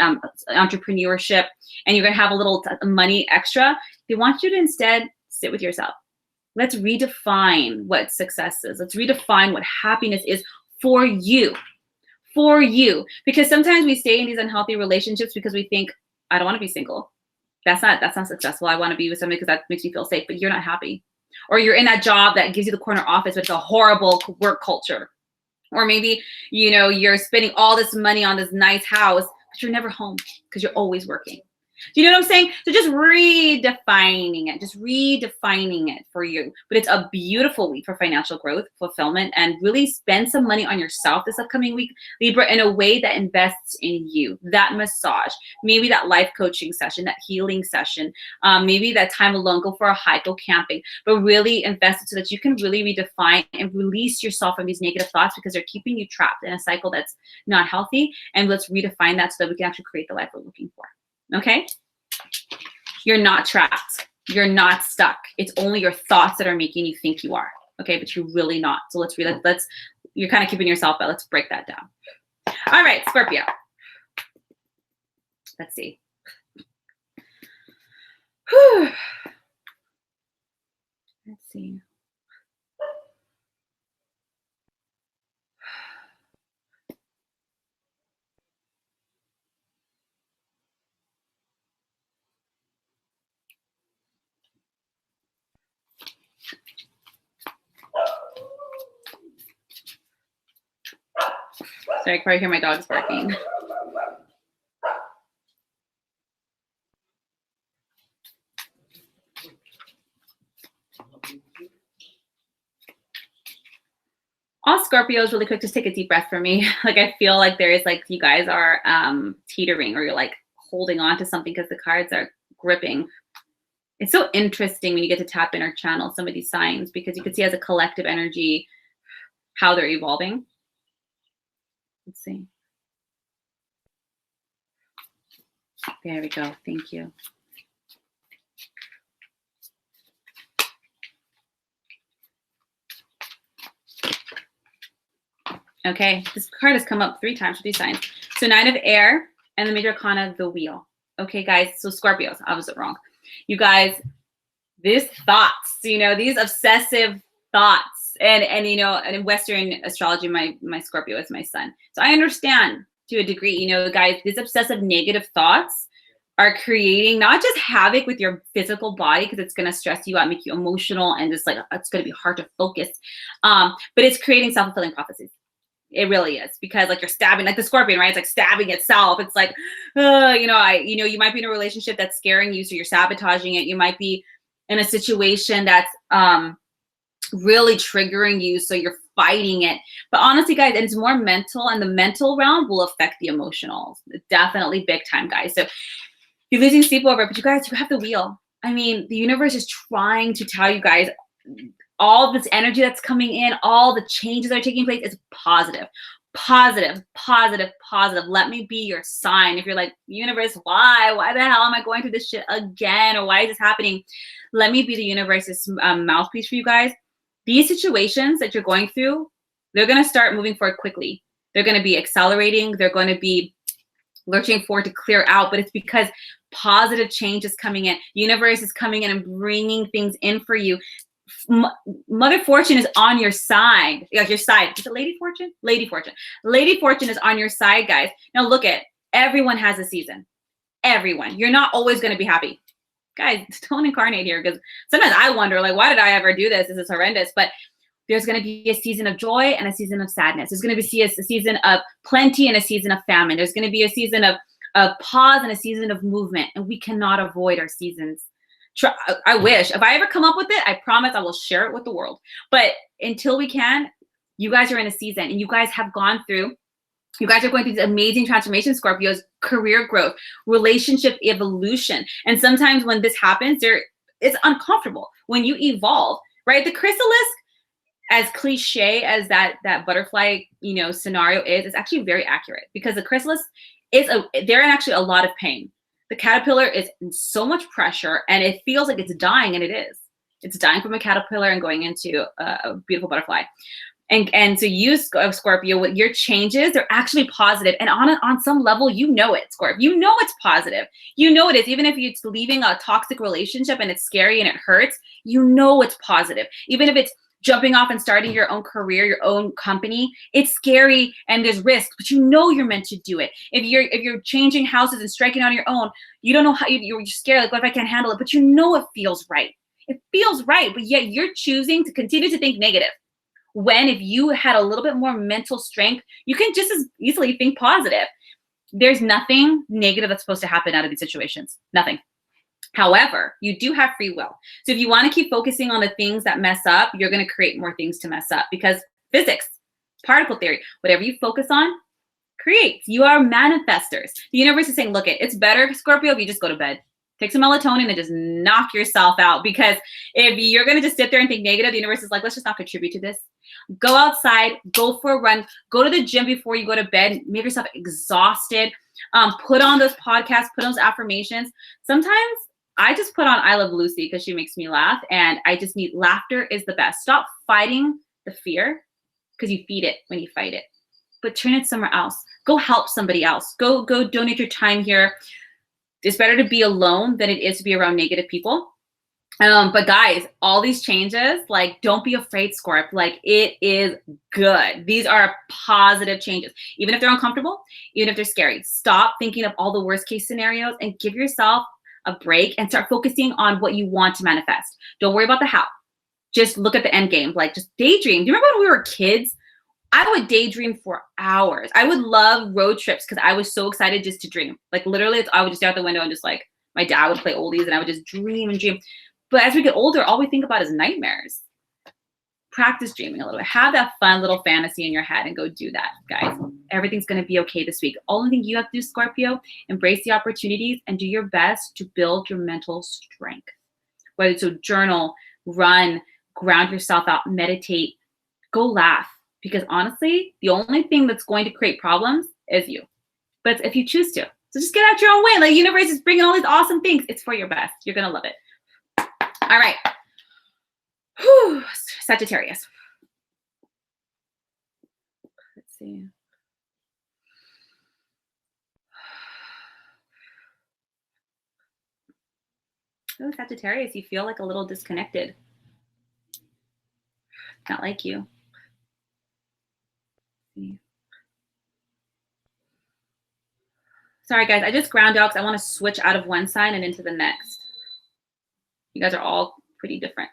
entrepreneurship, and you're going to have a little money extra, they want you to instead sit with yourself. Let's redefine what success is. Let's redefine what happiness is for you, because sometimes we stay in these unhealthy relationships because we think, I don't want to be single. That's not successful. I want to be with somebody because that makes me feel safe, but you're not happy. Or you're in that job that gives you the corner office, but it's a horrible work culture. Or maybe, you're spending all this money on this nice house, but you're never home because you're always working. Do you know what I'm saying? So just redefining it for you. But it's a beautiful week for financial growth, fulfillment, and really spend some money on yourself this upcoming week, Libra, in a way that invests in you. That massage, maybe that life coaching session, that healing session, maybe that time alone, go for a hike, go camping, but really invest it so that you can really redefine and release yourself from these negative thoughts because they're keeping you trapped in a cycle that's not healthy. And let's redefine that so that we can actually create the life we're looking for. Okay? You're not trapped. You're not stuck. It's only your thoughts that are making you think you are. Okay? But you're really not. So you're kind of keeping yourself out. Let's break that down. All right, Scorpio. Let's see. Whew. Let's see. Sorry, I can probably hear my dogs barking. All Scorpios, really quick, just take a deep breath for me. Like I feel like there is you guys are teetering, or you're like holding on to something because the cards are gripping. It's so interesting when you get to tap in or channel some of these signs, because you can see as a collective energy how they're evolving. Let's see. There we go. Thank you. Okay, this card has come up 3 times for these signs. So Knight of Air and the Major Arcana, the Wheel. Okay, guys. So Scorpios, I was wrong. You guys, these thoughts, these obsessive thoughts, and in Western astrology, my Scorpio is my sun. So I understand to a degree, guys, these obsessive negative thoughts are creating not just havoc with your physical body, because it's going to stress you out, make you emotional, and just like it's going to be hard to focus. But it's creating self-fulfilling prophecies. It really is, because like you're stabbing, like the scorpion, right? It's like stabbing itself. It's like, you might be in a relationship that's scaring you, so you're sabotaging it. You might be in a situation that's really triggering you, so you're fighting it. But honestly, guys, it's more mental, and the mental realm will affect the emotional. Definitely big time, guys. So you're losing sleep over it, but you guys, you have the wheel. I mean, the universe is trying to tell you guys all this energy that's coming in, all the changes that are taking place is positive. Positive, positive, positive. Let me be your sign. If you're like, universe, why? Why the hell am I going through this shit again? Or why is this happening? Let me be the universe's mouthpiece for you guys. These situations that you're going through, they're going to start moving forward quickly. They're going to be accelerating. They're going to be lurching forward to clear out, but it's because positive change is coming in. Universe is coming in and bringing things in for you. Mother Fortune is on your side. Like your side. Is it Lady Fortune? Lady Fortune. Lady Fortune is on your side, guys. Now look at, everyone has a season. Everyone. You're not always going to be happy. Guys, don't incarnate here, because sometimes I wonder, like, why did I ever do this? This is horrendous. But there's going to be a season of joy and a season of sadness. There's going to be a season of plenty and a season of famine. There's going to be a season of pause and a season of movement. And we cannot avoid our seasons. I wish. If I ever come up with it, I promise I will share it with the world. But until we can, you guys are in a season, and you guys have gone through, you guys are going through these amazing transformations, Scorpios, career growth, relationship evolution. And sometimes when this happens, it's uncomfortable. When you evolve, right? The chrysalis, as cliche as that butterfly, scenario is, it's actually very accurate, because the chrysalis they're in actually a lot of pain. The caterpillar is in so much pressure, and it feels like it's dying, and it is. It's dying from a caterpillar and going into a beautiful butterfly. And so you, Scorpio, with your changes, they're actually positive. And on some level, it, Scorpio. You know it's positive. You know it is. Even if it's leaving a toxic relationship and it's scary and it hurts, it's positive. Even if it's jumping off and starting your own career, your own company, it's scary and there's risk, but you're meant to do it. If you're changing houses and striking on your own, you don't know how you're scared, like, what if I can't handle it? But it feels right. It feels right, but yet you're choosing to continue to think negative. When if you had a little bit more mental strength, you can just as easily think positive. There's nothing negative that's supposed to happen out of these situations. Nothing. However, you do have free will. So if you want to keep focusing on the things that mess up, you're going to create more things to mess up, because physics, particle theory, whatever you focus on, creates. You are manifestors. The universe is saying, look, it's better, Scorpio, if you just go to bed. Take some melatonin and just knock yourself out, because if you're going to just sit there and think negative, the universe is like, let's just not contribute to this. Go outside, go for a run, go to the gym before you go to bed, make yourself exhausted, put on those podcasts, put on those affirmations. Sometimes I just put on I Love Lucy because she makes me laugh, and I just need laughter is the best. Stop fighting the fear, because you feed it when you fight it, but turn it somewhere else. Go help somebody else. Go donate your time here. It's better to be alone than it is to be around negative people. But guys, all these changes, like, don't be afraid, Scorp. Like, it is good. These are positive changes. Even if they're uncomfortable, even if they're scary, stop thinking of all the worst case scenarios and give yourself a break and start focusing on what you want to manifest. Don't worry about the how. Just look at the end game. Like, just daydream. Do you remember when we were kids? I would daydream for hours. I would love road trips because I was so excited just to dream. Like, literally, I would just stare out the window and just, like, my dad would play oldies and I would just dream and dream. But as we get older, all we think about is nightmares. Practice dreaming a little bit. Have that fun little fantasy in your head and go do that, guys. Everything's going to be okay this week. Only thing you have to do, Scorpio, embrace the opportunities and do your best to build your mental strength. Whether it's a journal, run, ground yourself out, meditate, go laugh. Because honestly, the only thing that's going to create problems is you. But if you choose to. So just get out your own way. Like, the universe is bringing all these awesome things. It's for your best. You're going to love it. All right. Whew. Sagittarius. Let's see. Oh, Sagittarius, you feel like a little disconnected. Not like you. Sorry, guys. I just ground out because I want to switch out of one sign and into the next. You guys are all pretty different.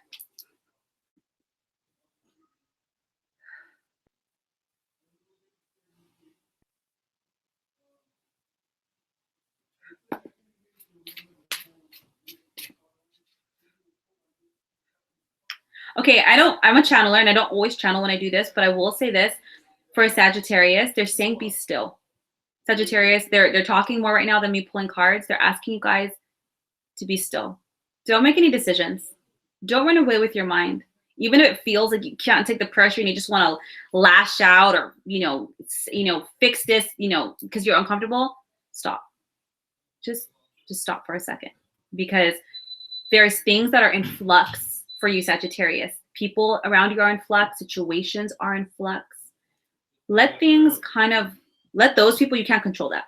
Okay, I'm a channeler and I don't always channel when I do this, but I will say this. For a Sagittarius, they're saying be still. Sagittarius, they're talking more right now than me pulling cards. They're asking you guys to be still. Don't make any decisions. Don't run away with your mind. Even if it feels like you can't take the pressure and you just want to lash out or, fix this, because you're uncomfortable, stop. Just stop for a second, because there's things that are in flux for you, Sagittarius. People around you are in flux. Situations are in flux. Let those people, you can't control that.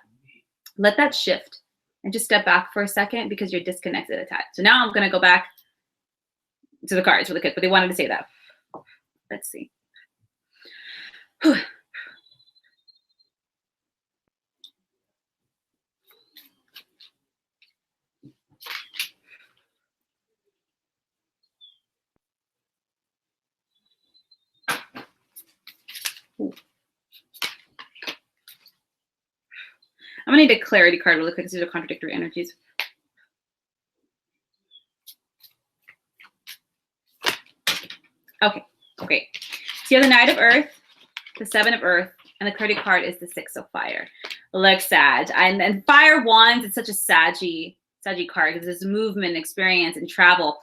Let that shift and just step back for a second because you're disconnected at that. So now I'm going to go back to the cards really quick, but they wanted to say that. Let's see. Whew. I'm going to need a clarity card really quick because these are contradictory energies. Okay, great. So you have the Knight of Earth, the Seven of Earth, and the clarity card is the Six of Fire. Look, Sag. And then Fire Wands, it's such a saggy card because it's movement, experience, and travel.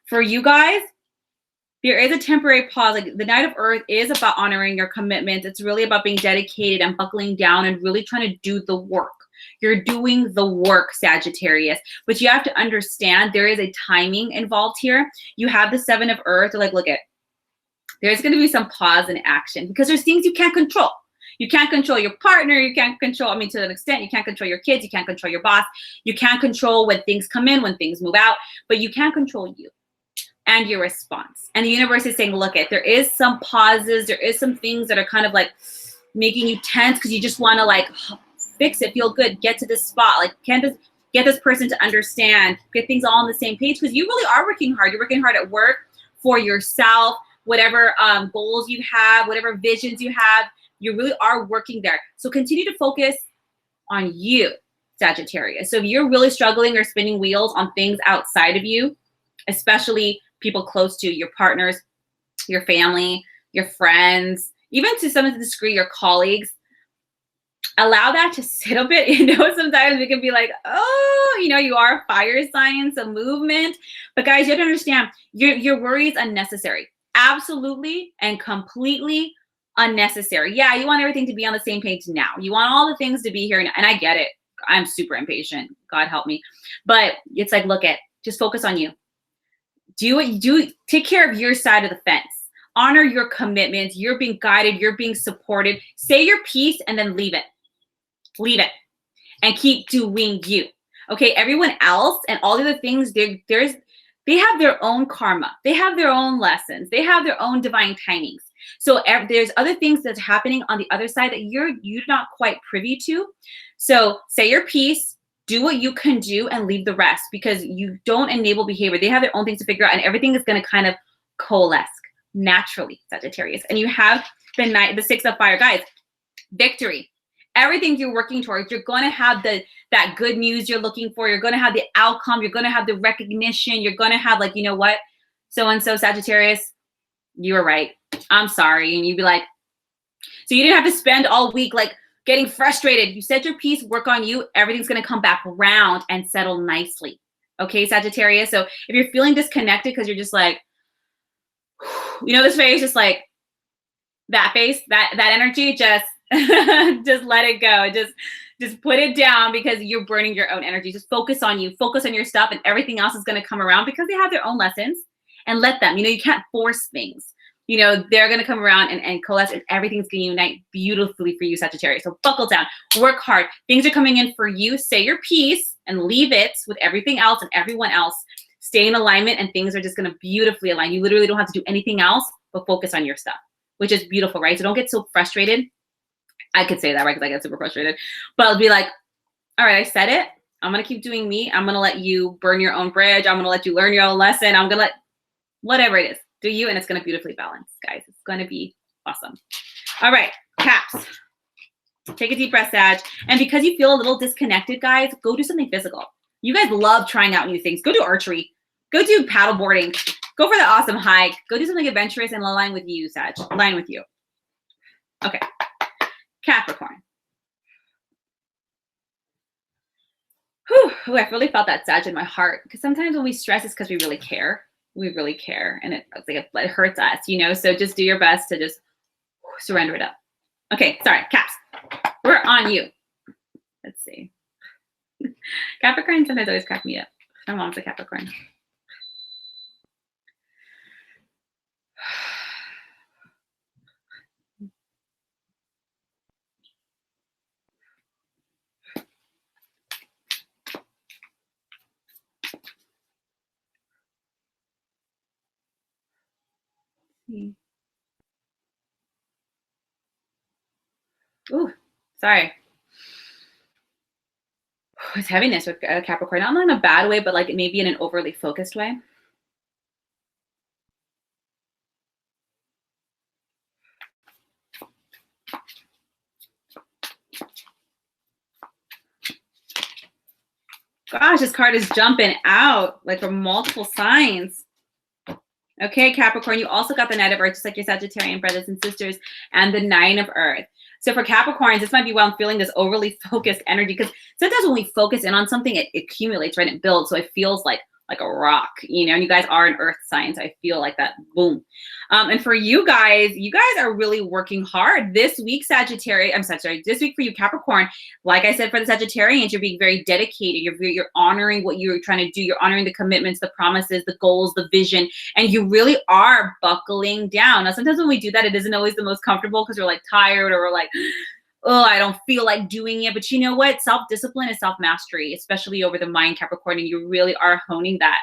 For you guys, there is a temporary pause. Like the Knight of Earth is about honoring your commitment. It's really about being dedicated and buckling down and really trying to do the work. You're doing the work, Sagittarius. But you have to understand there is a timing involved here. You have the Seven of Earth. Like, look at, there's going to be some pause in action because there's things you can't control. You can't control your partner. You can't control, to an extent, you can't control your kids. You can't control your boss. You can't control when things come in, when things move out, but you can control you and your response. And the universe is saying, look, there is some pauses. There is some things that are kind of like making you tense because you just want to like fix it, feel good, get to this spot. Like, get this person to understand, get things all on the same page because you really are working hard. You're working hard at work for yourself, whatever goals you have, whatever visions you have, you really are working there. So continue to focus on you, Sagittarius. So if you're really struggling or spinning wheels on things outside of you, especially people close to you, your partners, your family, your friends, even to some degree, your colleagues, allow that to sit a bit. Sometimes we can be like, oh, you are a fire sign, some movement. But guys, you have to understand your worry is unnecessary. Absolutely and completely unnecessary. Yeah, you want everything to be on the same page now. You want all the things to be here. And I get it. I'm super impatient. God help me. But it's like, just focus on you. Take care of your side of the fence. Honor your commitments. You're being guided. You're being supported. Say your piece and then leave it. Leave it. And keep doing you. Okay, everyone else and all the other things, they have their own karma. They have their own lessons. They have their own divine timings. So there's other things that's happening on the other side that you're not quite privy to. So say your piece, do what you can do, and leave the rest because you don't enable behavior. They have their own things to figure out, and everything is going to kind of coalesce naturally, Sagittarius. And you have the Six of Fire, guys. Victory. Everything you're working towards, you're going to have that good news you're looking for. You're going to have the outcome. You're going to have the recognition. You're going to have like, what? So-and-so, Sagittarius, you were right. I'm sorry. And you'd be like, so you didn't have to spend all week like getting frustrated. You said your piece, work on you. Everything's going to come back around and settle nicely. Okay, Sagittarius. So if you're feeling disconnected because you're just like, this face, just like that face, that energy, just just let it go. Just put it down because you're burning your own energy. Just focus on you, focus on your stuff, and everything else is going to come around because they have their own lessons. And let them, you can't force things. They're going to come around and coalesce, and everything's going to unite beautifully for you, Sagittarius. So buckle down, work hard. Things are coming in for you. Say your piece and leave it with everything else and everyone else. stay in alignment, and things are just going to beautifully align. You literally don't have to do anything else but focus on your stuff, which is beautiful, right? So don't get so frustrated. I could say that, right? Because I get super frustrated. But I'll be like, all right, I said it. I'm going to keep doing me. I'm going to let you burn your own bridge. I'm going to let you learn your own lesson. I'm going to let whatever it is, do you, and it's going to beautifully balance, guys. It's going to be awesome. All right, Caps. Take a deep breath, Sag. And because you feel a little disconnected, guys, go do something physical. You guys love trying out new things. Go do archery. Go do paddle boarding. Go for the awesome hike. Go do something adventurous and align with you, Sag. Align with you. Okay. Capricorn. Whew. Ooh, I really felt that, Sag, in my heart. Because sometimes when we stress, it's because we really care. We really care. And it's like it hurts us, you know? So just do your best to just surrender it up. Okay, sorry, Caps. We're on you. Let's see. Capricorn sometimes always crack me up. My mom's a Capricorn. Ooh, sorry. It's heaviness with Capricorn. Not in a bad way, but like maybe in an overly focused way. Gosh, this card is jumping out like from multiple signs. Okay, Capricorn, you also got the Knight of Earth, just like your Sagittarian brothers and sisters, and the Nine of Earth. So for Capricorns, this might be why I'm feeling this overly focused energy, because sometimes when we focus in on something, it accumulates, right? It builds, so it feels like a rock, you know, and you guys are an earth sign, so I feel like that, boom. And for you guys are really working hard this week, Sagittarius. I'm sorry, this week for you, Capricorn. Like I said, for the Sagittarians, you're being very dedicated. You're honoring what you're trying to do. You're honoring the commitments, the promises, the goals, the vision, and you really are buckling down. Now, sometimes when we do that, it isn't always the most comfortable because we're like tired or we're like, oh, I don't feel like doing it. But you know what? Self-discipline is self-mastery, especially over the mind, Capricorn, and you really are honing that.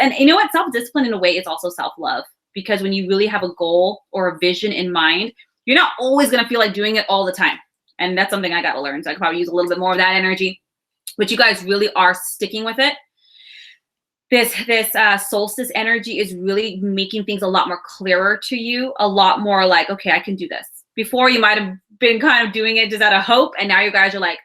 And you know what? Self-discipline in a way is also self-love, because when you really have a goal or a vision in mind, you're not always going to feel like doing it all the time. And that's something I got to learn. So I could probably use a little bit more of that energy, but you guys really are sticking with it. This solstice energy is really making things a lot more clearer to you, a lot more like, okay, I can do this. Before you might have been kind of doing it just out of hope, and now you guys are like,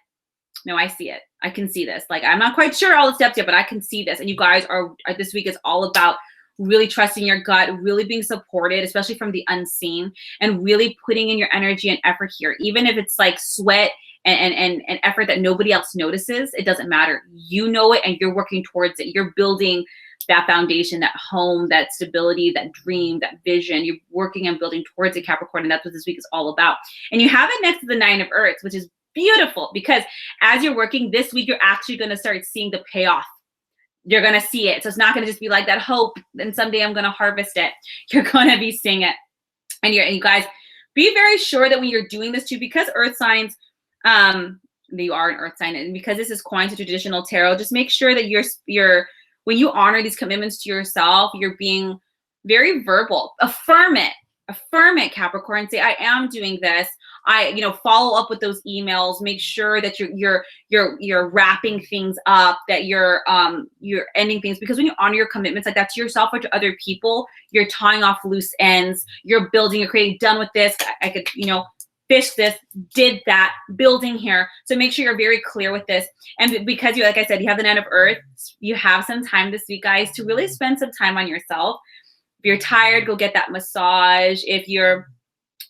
no, I see it. I can see this. Like, I'm not quite sure all the steps yet, but I can see this. And you guys are, this week is all about really trusting your gut, really being supported, especially from the unseen, and really putting in your energy and effort here. Even if it's like sweat and effort that nobody else notices, it doesn't matter. You know it, and you're working towards it. You're building that foundation, that home, that stability, that dream, that vision. You're working and building towards it, Capricorn, and that's what this week is all about. And you have it next to the Nine of Earths, which is beautiful, because as you're working this week, you're actually going to start seeing the payoff. You're going to see it. So it's not going to just be like that hope, and someday I'm going to harvest it. You're going to be seeing it. And you guys, be very sure that when you're doing this too, because earth signs, you are an earth sign, and because this is coined to traditional tarot, just make sure that you're when you honor these commitments to yourself, you're being very verbal. Affirm it, Capricorn. Say, I am doing this. Follow up with those emails. Make sure that you're wrapping things up, that you're ending things, because when you honor your commitments like that to yourself or to other people, you're tying off loose ends. You're building, you're creating, done with this. I could, fish this, did that, building here. So make sure you're very clear with this. And because like I said, you have the Nine of Earth, you have some time this week, guys, to really spend some time on yourself. If you're tired, go get that massage. If you're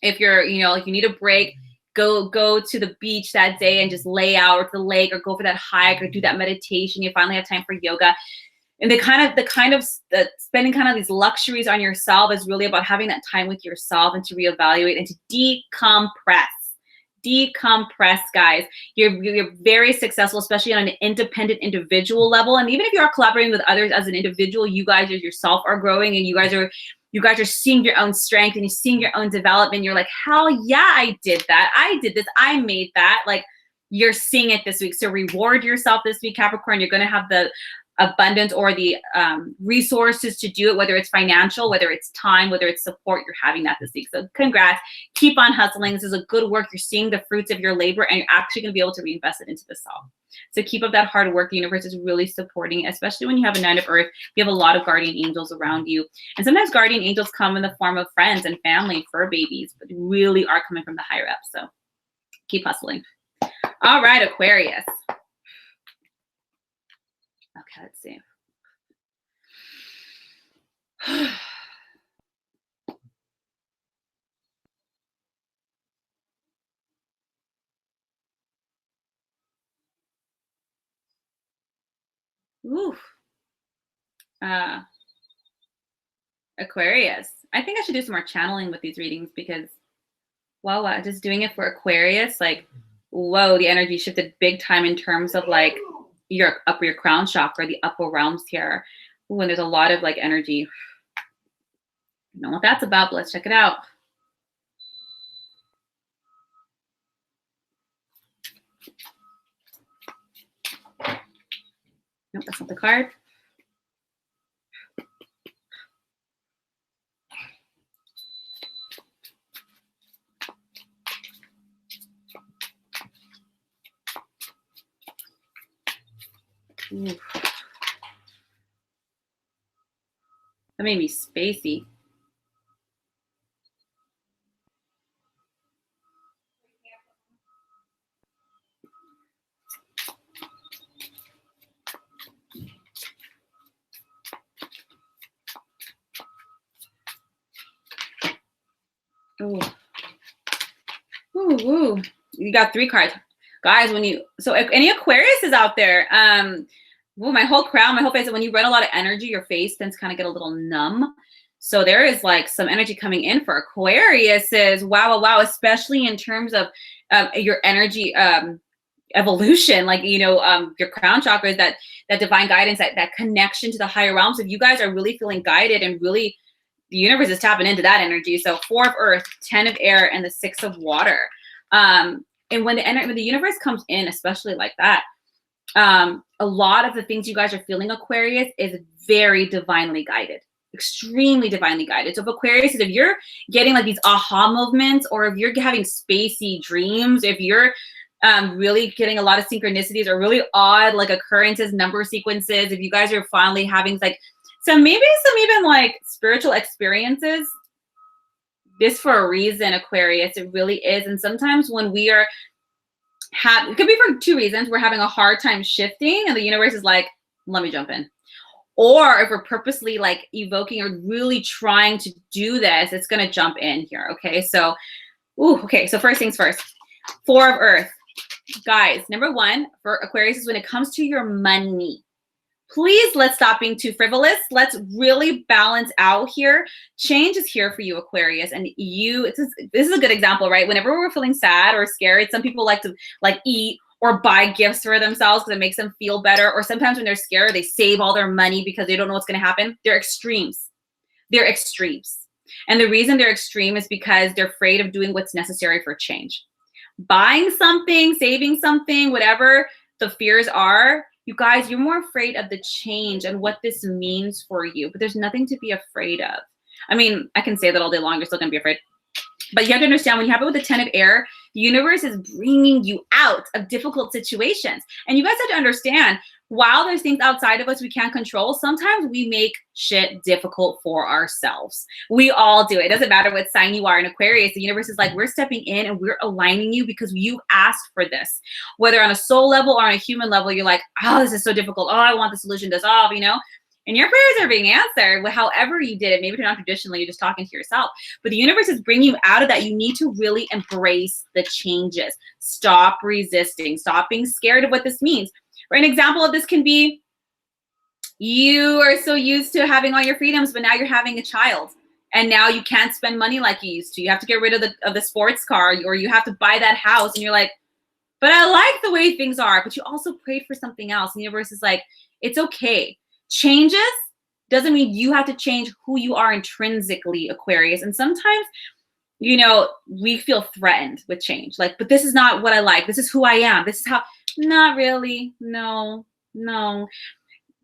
like you need a break, go to the beach that day and just lay out, or to the lake, or go for that hike, or do that meditation. You finally have time for yoga. And the spending kind of these luxuries on yourself is really about having that time with yourself and to reevaluate and to decompress, guys. You're very successful, especially on an independent individual level. And even if you are collaborating with others as an individual, you guys yourself are growing, and you guys are seeing your own strength, and you're seeing your own development. You're like, hell yeah, I did that. I did this. I made that. Like, you're seeing it this week. So reward yourself this week, Capricorn. You're going to have the abundance or the resources to do it, whether it's financial, whether it's time, whether it's support, you're having that this week. So congrats. Keep on hustling. This is a good work. You're seeing the fruits of your labor, and you're actually going to be able to reinvest it into the self. So keep up that hard work. The universe is really supporting it, especially when you have a 9 of Earth. You have a lot of guardian angels around you. And sometimes guardian angels come in the form of friends and family, fur babies, but really are coming from the higher up. So keep hustling. All right, Aquarius. Okay, let's see. Ooh. Aquarius. I think I should do some more channeling with these readings because, wow, just doing it for Aquarius, like, whoa, the energy shifted big time in terms of like your crown chakra, the upper realms here. Ooh, and there's a lot of like energy. I don't know what that's about, but let's check it out. Nope, that's not the card. Ooh. That made me spacey. Ooh. Ooh, ooh. You got 3 cards. Guys, so any Aquarius is out there, well, my whole crown, my whole face, when you run a lot of energy, your face tends to kind of get a little numb. So there is like some energy coming in for Aquarius is wow, especially in terms of your energy evolution, like, your crown chakra is that divine guidance, that connection to the higher realms. If you guys are really feeling guided and really the universe is tapping into that energy. So 4 of Earth, 10 of Air, and the 6 of Water. And when the universe comes in, especially like that, a lot of the things you guys are feeling, Aquarius, is very divinely guided, extremely divinely guided. So if Aquarius, if you're getting like these aha moments, or if you're having spacey dreams, if you're really getting a lot of synchronicities or really odd like occurrences, number sequences, if you guys are finally having like maybe some even like spiritual experiences, this for a reason, Aquarius, it really is. And sometimes when we are it could be for 2 reasons. We're having a hard time shifting and the universe is like, let me jump in. Or if we're purposely like evoking or really trying to do this, it's going to jump in here. Okay. So, so first things first, 4 of Earth. Guys, number 1 for Aquarius is when it comes to your money. Please, let's stop being too frivolous. Let's really balance out here. Change is here for you, Aquarius. And this is a good example, right? Whenever we're feeling sad or scared, some people like to like eat or buy gifts for themselves because it makes them feel better. Or sometimes when they're scared, they save all their money because they don't know what's going to happen. They're extremes. They're extremes. And the reason they're extreme is because they're afraid of doing what's necessary for change. Buying something, saving something, whatever the fears are, you guys, you're more afraid of the change and what this means for you, but there's nothing to be afraid of. I mean, I can say that all day long, you're still gonna be afraid. But you have to understand, when you have it with the 10 of Air, the universe is bringing you out of difficult situations. And you guys have to understand, while there's things outside of us we can't control, sometimes we make shit difficult for ourselves. We all do it. It doesn't matter what sign you are in Aquarius. The universe is like, we're stepping in and we're aligning you because you asked for this. Whether on a soul level or on a human level, you're like, oh, this is so difficult. Oh, I want the solution to solve, And your prayers are being answered, however you did it. Maybe not traditionally, you're just talking to yourself. But the universe is bringing you out of that. You need to really embrace the changes. Stop resisting. Stop being scared of what this means. Or an example of this can be, you are so used to having all your freedoms, but now you're having a child. And now you can't spend money like you used to. You have to get rid of the sports car, or you have to buy that house. And you're like, but I like the way things are. But you also prayed for something else. And the universe is like, it's okay. Changes doesn't mean you have to change who you are intrinsically, Aquarius. And sometimes, we feel threatened with change. Like, but this is not what I like. This is who I am. This is how, not really. No.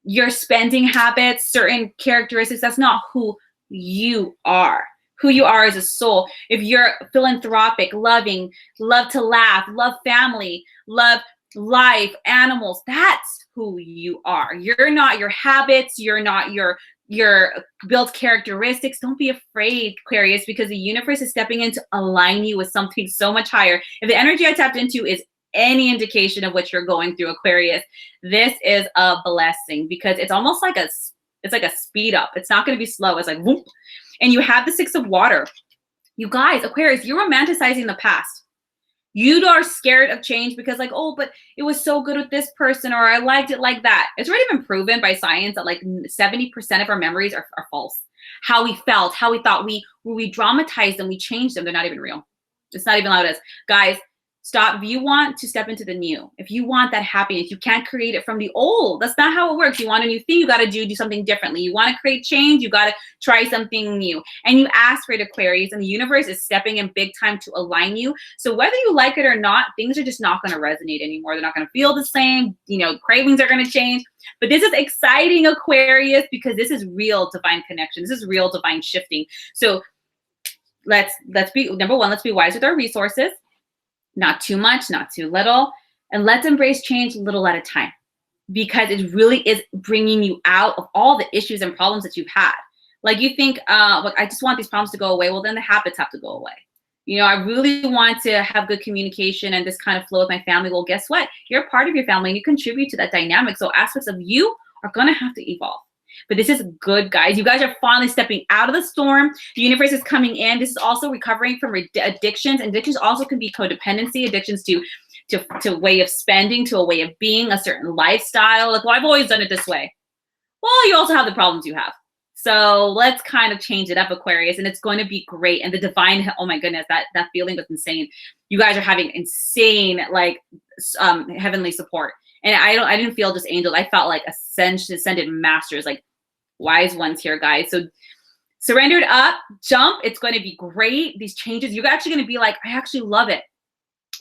your spending habits, certain characteristics. That's not who you are. Who you are as a soul. If you're philanthropic, loving, love to laugh, love family, love life, animals, that's who you are. You're not your habits. You're not your built characteristics. Don't be afraid, Aquarius, because the universe is stepping in to align you with something so much higher. If the energy I tapped into is any indication of what you're going through, Aquarius, this is a blessing, because it's almost like it's like a speed up. It's not going to be slow. It's like whoop. And you have the 6 of water. You guys, Aquarius, you're romanticizing the past. You are scared of change because like, oh, but it was so good with this person, or I liked it like that. It's already been proven by science that like 70% of our memories are false. How we felt, how we thought, we dramatized them, we changed them. They're not even real. It's not even like this. Guys, stop. If you want to step into the new, if you want that happiness, you can't create it from the old. That's not how it works. You want a new thing, you got to do something differently. You want to create change, you got to try something new. And you ask for it, Aquarius, and the universe is stepping in big time to align you. So whether you like it or not, things are just not going to resonate anymore. They're not going to feel the same. You know, cravings are going to change. But this is exciting, Aquarius, because this is real divine connection. This is real divine shifting. So let's be, number one, let's be wise with our resources. Not too much, not too little. And let's embrace change little at a time, because it really is bringing you out of all the issues and problems that you've had. Like you think, look, I just want these problems to go away. Well, then the habits have to go away. You know, I really want to have good communication and this kind of flow with my family. Well, guess what? You're a part of your family and you contribute to that dynamic. So aspects of you are going to have to evolve. But this is good, guys. You guys are finally stepping out of the storm. The universe is coming in. This is also recovering from addictions. And addictions also can be codependency, addictions to way of spending, to a way of being, a certain lifestyle. Like, well, I've always done it this way. Well, you also have the problems you have. So let's kind of change it up, Aquarius, and it's going to be great. And the divine, oh my goodness, that feeling was insane. You guys are having insane, like, heavenly support. And I didn't feel just angels. I felt like ascended masters, like wise ones here, guys. So surrendered up, jump. It's going to be great. These changes, you're actually going to be like, I actually love it,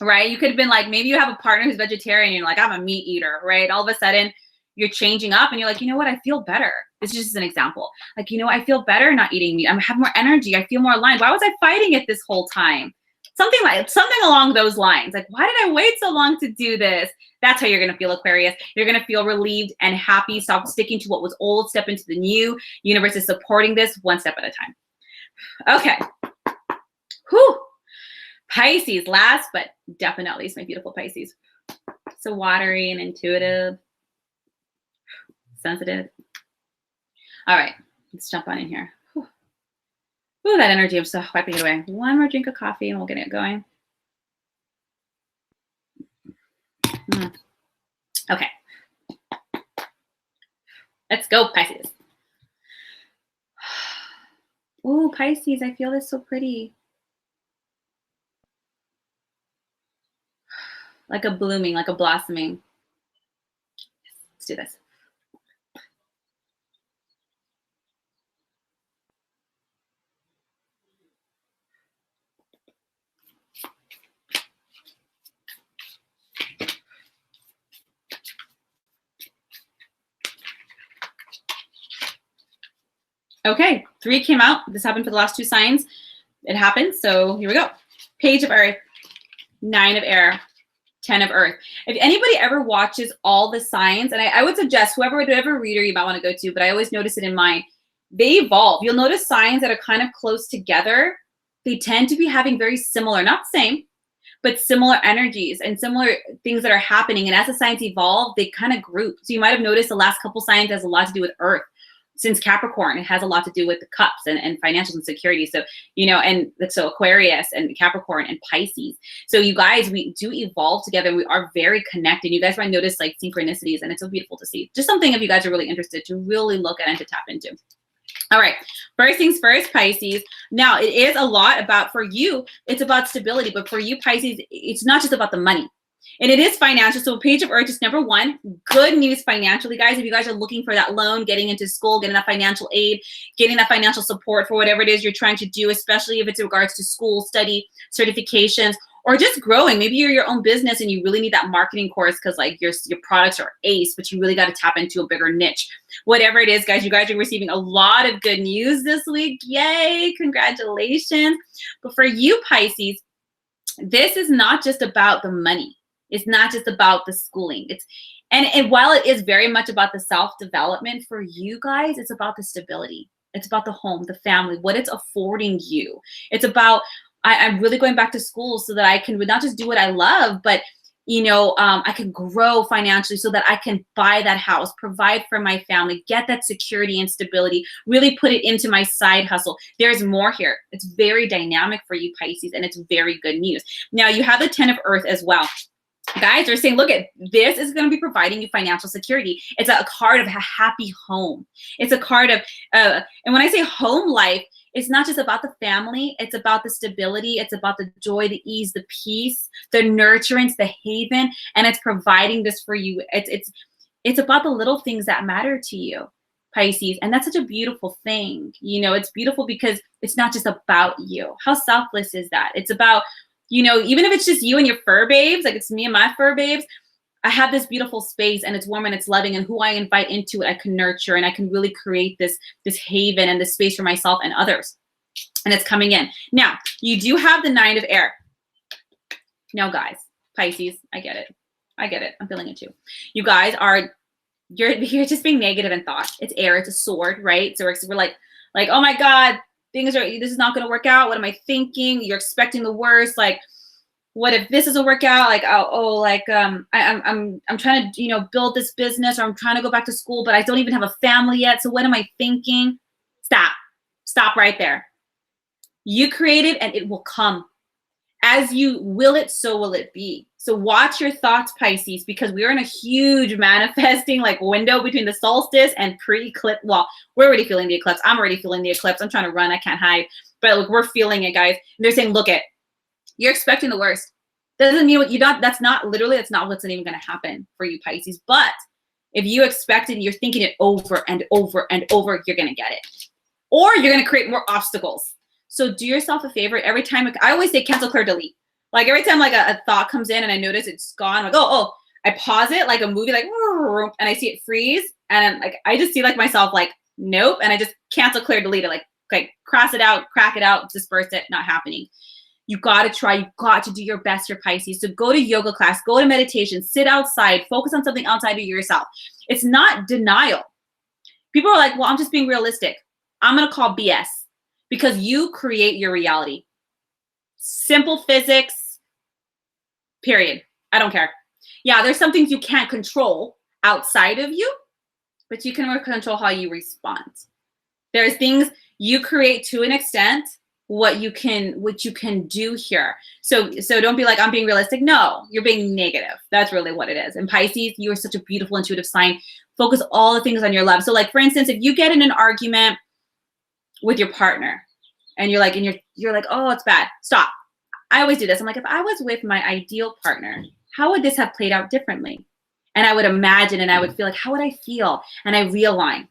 right? You could have been like, maybe you have a partner who's vegetarian and you're like, I'm a meat eater, right? All of a sudden you're changing up and you're like, you know what? I feel better. This is just an example. Like, you know, I feel better not eating meat. I have more energy. I feel more aligned. Why was I fighting it this whole time? Something along those lines. Like, why did I wait so long to do this? That's how you're going to feel, Aquarius. You're going to feel relieved and happy. Stop sticking to what was old. Step into the new. Universe is supporting this one step at a time. Okay. Whew. Pisces, last but definitely least, my beautiful Pisces. So watery and intuitive, sensitive. All right, let's jump on in here. Ooh, that energy, I'm so wiping it away. One more drink of coffee and we'll get it going. Okay. Let's go, Pisces. Ooh, Pisces, I feel this so pretty. Like a blooming, like a blossoming. Let's do this. Okay, 3 came out. This happened for the last 2 signs. It happened, so here we go. Page of Earth, 9 of Air, 10 of Earth. If anybody ever watches all the signs, and I would suggest whatever reader you might want to go to, but I always notice it in mine, they evolve. You'll notice signs that are kind of close together. They tend to be having very similar, not the same, but similar energies and similar things that are happening. And as the signs evolve, they kind of group. So you might have noticed the last couple signs has a lot to do with Earth. Since Capricorn, it has a lot to do with the cups and financial insecurity. So, you know, and so Aquarius and Capricorn and Pisces. So you guys, we do evolve together. We are very connected. You guys might notice like synchronicities, and it's so beautiful to see. Just something if you guys are really interested to really look at and to tap into. All right, first things first, Pisces. Now, it is a lot about, for you, it's about stability. But for you, Pisces, it's not just about the money. And it is financial. So Page of Earth is number 1. Good news financially, guys. If you guys are looking for that loan, getting into school, getting that financial aid, getting that financial support for whatever it is you're trying to do, especially if it's in regards to school, study, certifications, or just growing. Maybe you're your own business and you really need that marketing course because like your products are ace, but you really got to tap into a bigger niche. Whatever it is, guys, you guys are receiving a lot of good news this week. Yay, congratulations. But for you, Pisces, this is not just about the money. It's not just about the schooling. And while it is very much about the self-development, for you guys, it's about the stability. It's about the home, the family, what it's affording you. It's about, I'm really going back to school so that I can not just do what I love, but I can grow financially so that I can buy that house, provide for my family, get that security and stability, really put it into my side hustle. There's more here. It's very dynamic for you, Pisces, and it's very good news. Now, you have the 10 of Earth as well. Guys are saying, look, this is going to be providing you financial security. It's a card of a happy home. It's a card of, and when I say home life, it's not just about the family. It's about the stability. It's about the joy, the ease, the peace, the nurturance, the haven, and it's providing this for you. It's about the little things that matter to you, Pisces, and that's such a beautiful thing. It's beautiful because it's not just about you. How selfless is that? It's about, even if it's just you and your fur babes, like it's me and my fur babes, I have this beautiful space and it's warm and it's loving, and who I invite into it, I can nurture and I can really create this haven and this space for myself and others. And it's coming in. Now, you do have the 9 of Air. Now, guys, Pisces, I get it. I'm feeling it too. You guys you're just being negative in thought. It's air, it's a sword, right? So we're like, oh my God, this is not going to work out. What am I thinking? You're expecting the worst. Like, what if this doesn't work out? Like, I'm trying to, build this business, or I'm trying to go back to school, but I don't even have a family yet. So what am I thinking? Stop right there. You create it and it will come. As you will it, so will it be. So watch your thoughts, Pisces, because we're in a huge manifesting window between the solstice and pre-eclipse. Well, we're already feeling the eclipse. I'm already feeling the eclipse. I'm trying to run. I can't hide. But look, we're feeling it, guys. And they're saying, you're expecting the worst. Doesn't mean that's not what's even going to happen for you, Pisces. But if you expect it and you're thinking it over and over and over, you're going to get it. Or you're going to create more obstacles. So do yourself a favor. Every time, I always say cancel, clear, delete. Like every time a thought comes in and I notice it's gone, I'm like, I pause it like a movie, and I see it freeze. And I just see myself nope. And I just cancel, clear, delete it. Cross it out, crack it out, disperse it, not happening. You got to try. You got to do your best, your Pisces. So go to yoga class, go to meditation, sit outside, focus on something outside of yourself. It's not denial. People are like, well, I'm just being realistic. I'm going to call BS, because you create your reality. Simple physics, period. I don't care. Yeah, there's some things you can't control outside of you, but you can control how you respond. There's things you create to an extent, what you can do here. So don't be like, I'm being realistic. No, you're being negative. That's really what it is. And Pisces, you are such a beautiful intuitive sign. Focus all the things on your love. So for instance, if you get in an argument with your partner and you're like, oh, it's bad. Stop. I always do this. I'm like, if I was with my ideal partner, how would this have played out differently? And I would imagine, and I would feel how would I feel? And I realign.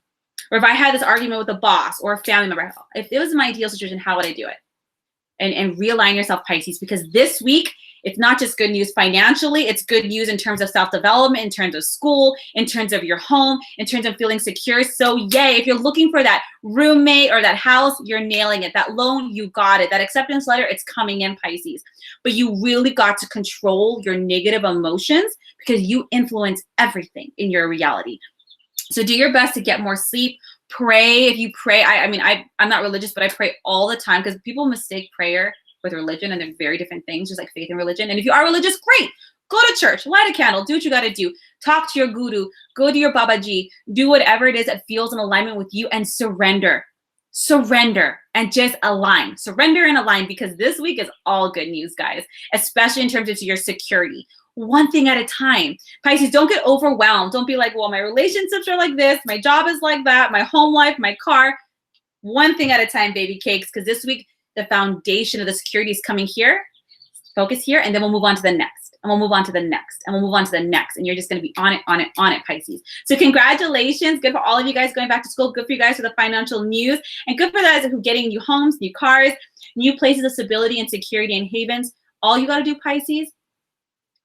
Or if I had this argument with a boss or a family member, if it was my ideal situation, how would I do it? And realign yourself, Pisces, because this week, it's not just good news financially, it's good news in terms of self-development, in terms of school, in terms of your home, in terms of feeling secure. So yay, if you're looking for that roommate or that house, you're nailing it. That loan, you got it. That acceptance letter, it's coming in, Pisces. But you really got to control your negative emotions, because you influence everything in your reality. So do your best to get more sleep. Pray. If you pray, I'm not religious, but I pray all the time, because people mistake prayer with religion, and they're very different things, just like faith and religion. And if you are religious, great. Go to church, light a candle, do what you got to do. Talk to your guru, go to your Babaji, do whatever it is that feels in alignment with you, and surrender. Surrender and just align. Surrender and align, because this week is all good news, guys, especially in terms of your security. One thing at a time. Pisces, don't get overwhelmed. Don't be like, well, my relationships are like this, my job is like that, my home life, my car. One thing at a time, baby cakes, because this week, the foundation of the security is coming here. Focus here, and then we'll move on to the next. And we'll move on to the next. And we'll move on to the next. And you're just going to be on it, Pisces. So congratulations. Good for all of you guys going back to school. Good for you guys for the financial news. And good for those who are getting new homes, new cars, new places of stability and security and havens. All you got to do, Pisces,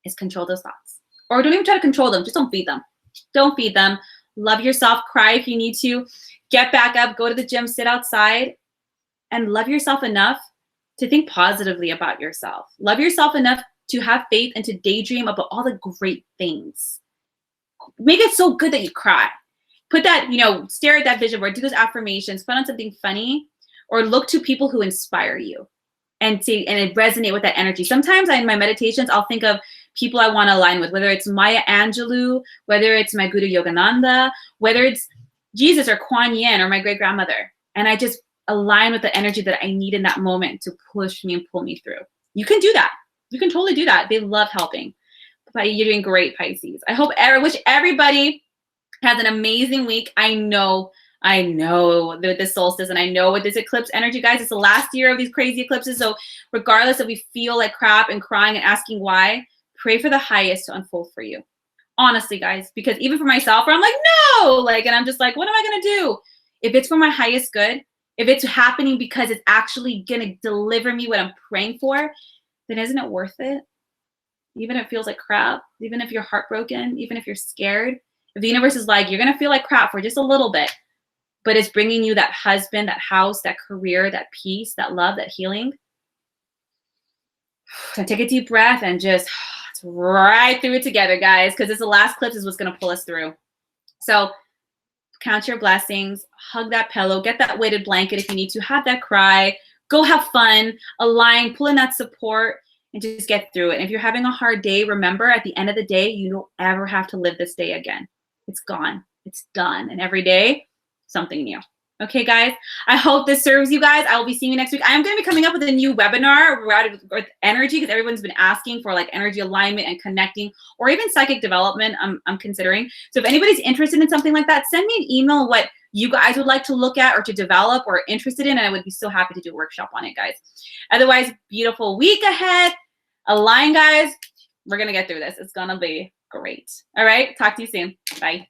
is control those thoughts. Or don't even try to control them. Just don't feed them. Don't feed them. Love yourself. Cry if you need to. Get back up. Go to the gym. Sit outside. And love yourself enough to think positively about yourself. Love yourself enough to have faith and to daydream about all the great things. Make it so good that you cry. Put that, stare at that vision board. Do those affirmations. Put on something funny. Or look to people who inspire you. And resonate with that energy. Sometimes in my meditations, I'll think of people I want to align with, whether it's Maya Angelou, whether it's my Guru Yogananda, whether it's Jesus or Kuan Yin or my great-grandmother. And I just align with the energy that I need in that moment to push me and pull me through. You can do that. You can totally do that. They love helping. But you're doing great, Pisces. I wish everybody has an amazing week. I know with this solstice, and I know with this eclipse energy, guys, it's the last year of these crazy eclipses. So regardless if we feel like crap and crying and asking why, pray for the highest to unfold for you. Honestly, guys, because even for myself, where I'm like, no, and I'm just like, what am I going to do? If it's for my highest good, if it's happening because it's actually going to deliver me what I'm praying for, then isn't it worth it? Even if it feels like crap, even if you're heartbroken, even if you're scared, if the universe is like, you're going to feel like crap for just a little bit, but it's bringing you that husband, that house, that career, that peace, that love, that healing. So take a deep breath and just right through it together, guys, because this the last eclipse is what's going to pull us through. So count your blessings, hug that pillow, get that weighted blanket if you need to, have that cry, go have fun, align, pull in that support, and just get through it. And if you're having a hard day, remember at the end of the day, you don't ever have to live this day again. It's gone. It's done. And every day, something new. Okay, guys, I hope this serves you guys. I will be seeing you next week. I am going to be coming up with a new webinar with energy, because everyone's been asking for energy alignment and connecting, or even psychic development. I'm considering. So if anybody's interested in something like that, send me an email what you guys would like to look at or to develop or interested in, and I would be so happy to do a workshop on it, guys. Otherwise, beautiful week ahead. Align, guys. We're going to get through this. It's going to be great. All right. Talk to you soon. Bye.